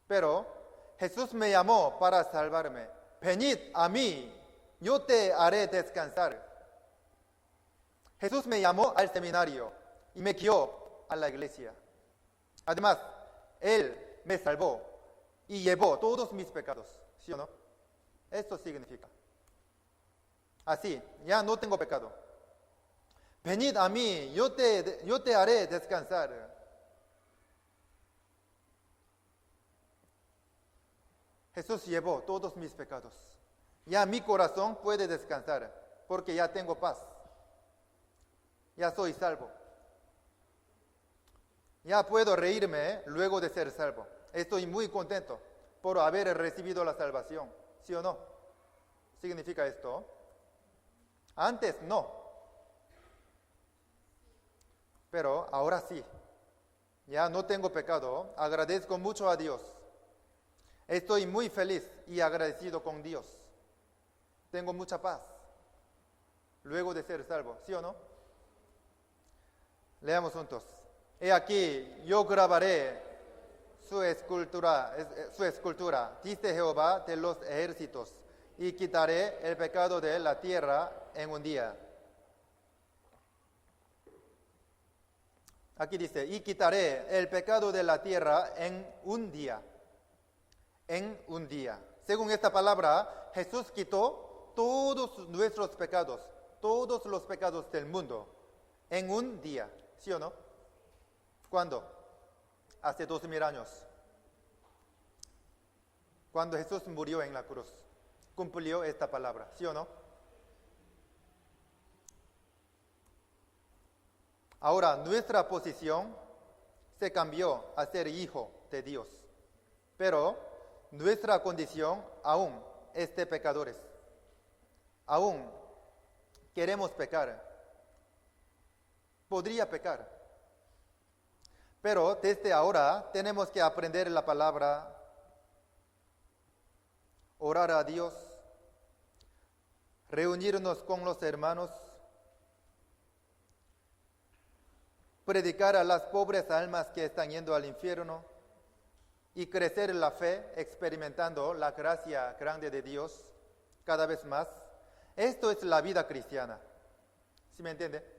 Pero Jesús me llamó para salvarme. Venid a mí, yo te haré descansar. Jesús me llamó al seminario y me guió a la iglesia. Además, Él me salvó y llevó todos mis pecados, ¿sí o no? Esto significa. Así, ya no tengo pecado. Venid a mí, yo te haré descansar. Jesús llevó todos mis pecados. Ya mi corazón puede descansar porque ya tengo paz. Ya soy salvo. Ya puedo reírme luego de ser salvo. Estoy muy contento por haber recibido la salvación. ¿Sí o no? ¿Significa esto? Antes no. Pero ahora sí. Ya no tengo pecado. Agradezco mucho a Dios. Estoy muy feliz y agradecido con Dios. Tengo mucha paz luego de ser salvo. ¿Sí o no? Leamos juntos. He aquí, yo grabaré su escultura, dice Jehová de los ejércitos, y quitaré el pecado de la tierra en un día. Aquí dice, y quitaré el pecado de la tierra en un día. En un día. Según esta palabra, Jesús quitó todos nuestros pecados, todos los pecados del mundo, en un día. ¿Sí o no? ¿Cuándo? Hace 2000 años. Cuando Jesús murió en la cruz, cumplió esta palabra. ¿Sí o no? Ahora, nuestra posición se cambió a ser hijo de Dios. Pero nuestra condición aún es de pecadores. Aún queremos pecar. Podría pecar. Pero desde ahora tenemos que aprender la palabra, orar a Dios, reunirnos con los hermanos, predicar a las pobres almas que están yendo al infierno y crecer en la fe, experimentando la gracia grande de Dios cada vez más. Esto es la vida cristiana. ¿Sí me entiende?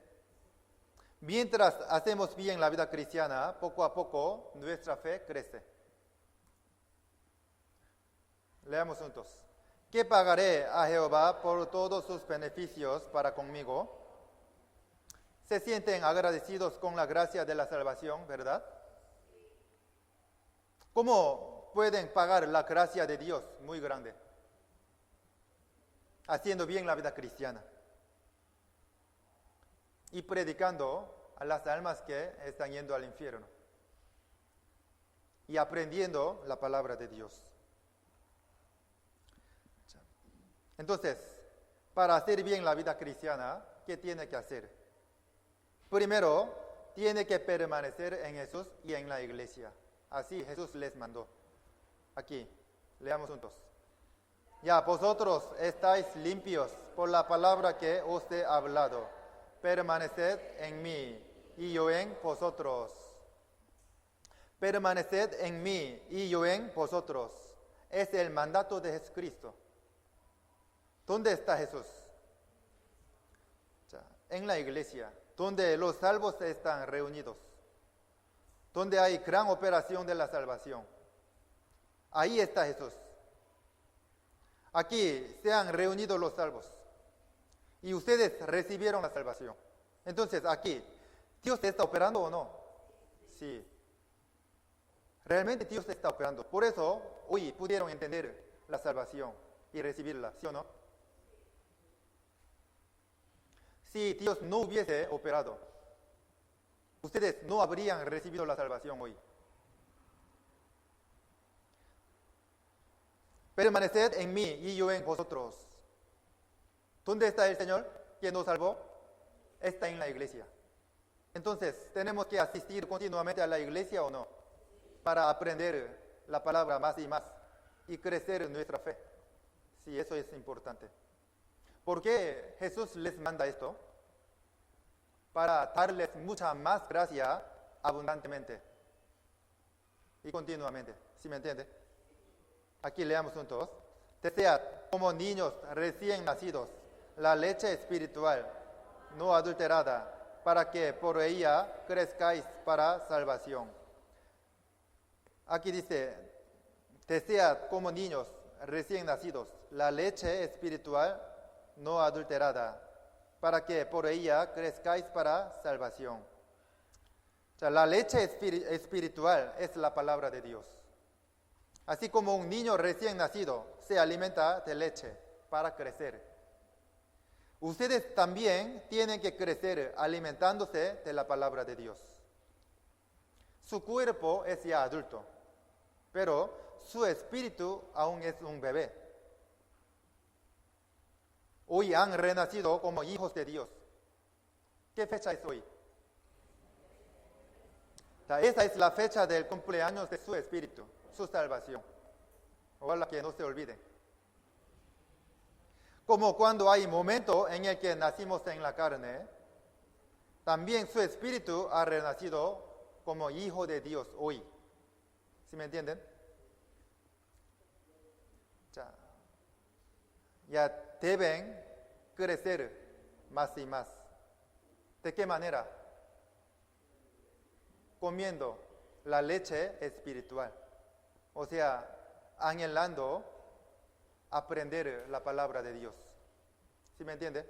Mientras hacemos bien la vida cristiana, poco a poco nuestra fe crece. Leamos juntos. ¿Qué pagaré a Jehová por todos sus beneficios para conmigo? Se sienten agradecidos con la gracia de la salvación, ¿verdad? ¿Cómo pueden pagar la gracia de Dios muy grande? Haciendo bien la vida cristiana y predicando a las almas que están yendo al infierno y aprendiendo la palabra de Dios. Entonces, para hacer bien la vida cristiana, ¿qué tiene que hacer? Primero, tiene que permanecer en Jesús y en la iglesia. Así Jesús les mandó. Aquí, leamos juntos. Ya vosotros estáis limpios por la palabra que os he hablado. Permaneced en mí y yo en vosotros. Permaneced en mí y yo en vosotros. Es el mandato de Jesucristo. ¿Dónde está Jesús? En la iglesia, donde los salvos están reunidos, donde hay gran operación de la salvación. Ahí está Jesús. Aquí se han reunido los salvos y ustedes recibieron la salvación. Entonces aquí, ¿Dios está operando o no? Sí. Realmente Dios está operando. Por eso hoy pudieron entender la salvación y recibirla, ¿sí o no? Si Dios no hubiese operado, ustedes no habrían recibido la salvación hoy. Permaneced en mí y yo en vosotros. ¿Dónde está el Señor que nos salvó? Está en la iglesia. Entonces, ¿tenemos que asistir continuamente a la iglesia o no? Para aprender la palabra más y más y crecer en nuestra fe. Sí, eso es importante. ¿Por qué Jesús les manda esto? Para darles mucha más gracia abundantemente y continuamente. ¿Sí me entiende? Aquí leamos juntos. Desead como niños recién nacidos la leche espiritual no adulterada, para que por ella crezcáis para salvación. Aquí dice, desead como niños recién nacidos la leche espiritual no adulterada, para que por ella crezcáis para salvación. O sea, la leche espiritual es la palabra de Dios. Así como un niño recién nacido se alimenta de leche para crecer. Ustedes también tienen que crecer alimentándose de la palabra de Dios. Su cuerpo es ya adulto, pero su espíritu aún es un bebé. Hoy han renacido como hijos de Dios. ¿Qué fecha es hoy? Esa es la fecha del cumpleaños de su espíritu, su salvación. Ojalá que no se olvide. Como cuando hay momento en el que nacimos en la carne, también su espíritu ha renacido como hijo de Dios hoy. ¿Sí me entienden? Ya deben crecer más y más. ¿De qué manera? Comiendo la leche espiritual. O sea, anhelando aprender la palabra de Dios. ¿Sí me entiende?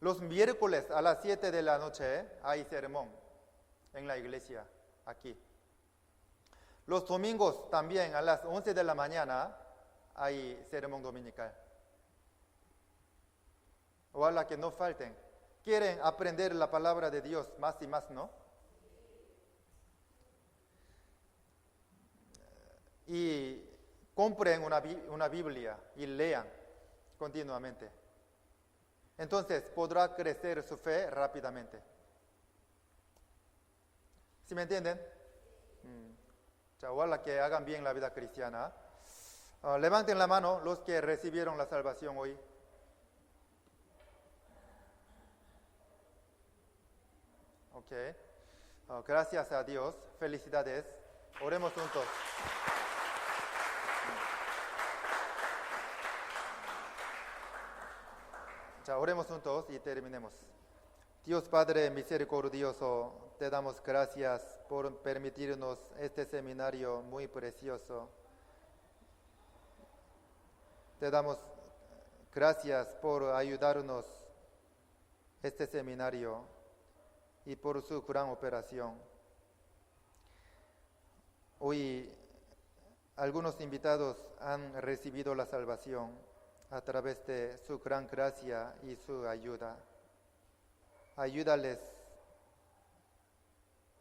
Los miércoles a las 7 de la noche hay sermón en la iglesia, aquí. Los domingos también a las 11 de la mañana hay sermón dominical. Ojalá que no falten. ¿Quieren aprender la palabra de Dios más y más, no? Y compren una Biblia y lean continuamente. Entonces podrá crecer su fe rápidamente. ¿Sí me entienden? Ojalá que hagan bien la vida cristiana. Levanten la mano los que recibieron la salvación hoy. Ok. Gracias a Dios. Felicidades. Oremos juntos. Oremos juntos y terminemos. Dios Padre misericordioso, te damos gracias por permitirnos este seminario muy precioso. Te damos gracias por ayudarnos este seminario y por su gran operación. Hoy algunos invitados han recibido la salvación a través de su gran gracia y su ayuda. Ayúdales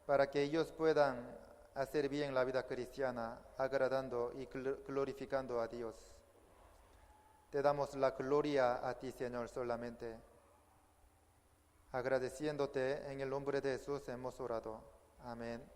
para que ellos puedan hacer bien la vida cristiana, agradando y glorificando a Dios. Te damos la gloria a ti, Señor, solamente. Agradeciéndote en el nombre de Jesús hemos orado. Amén.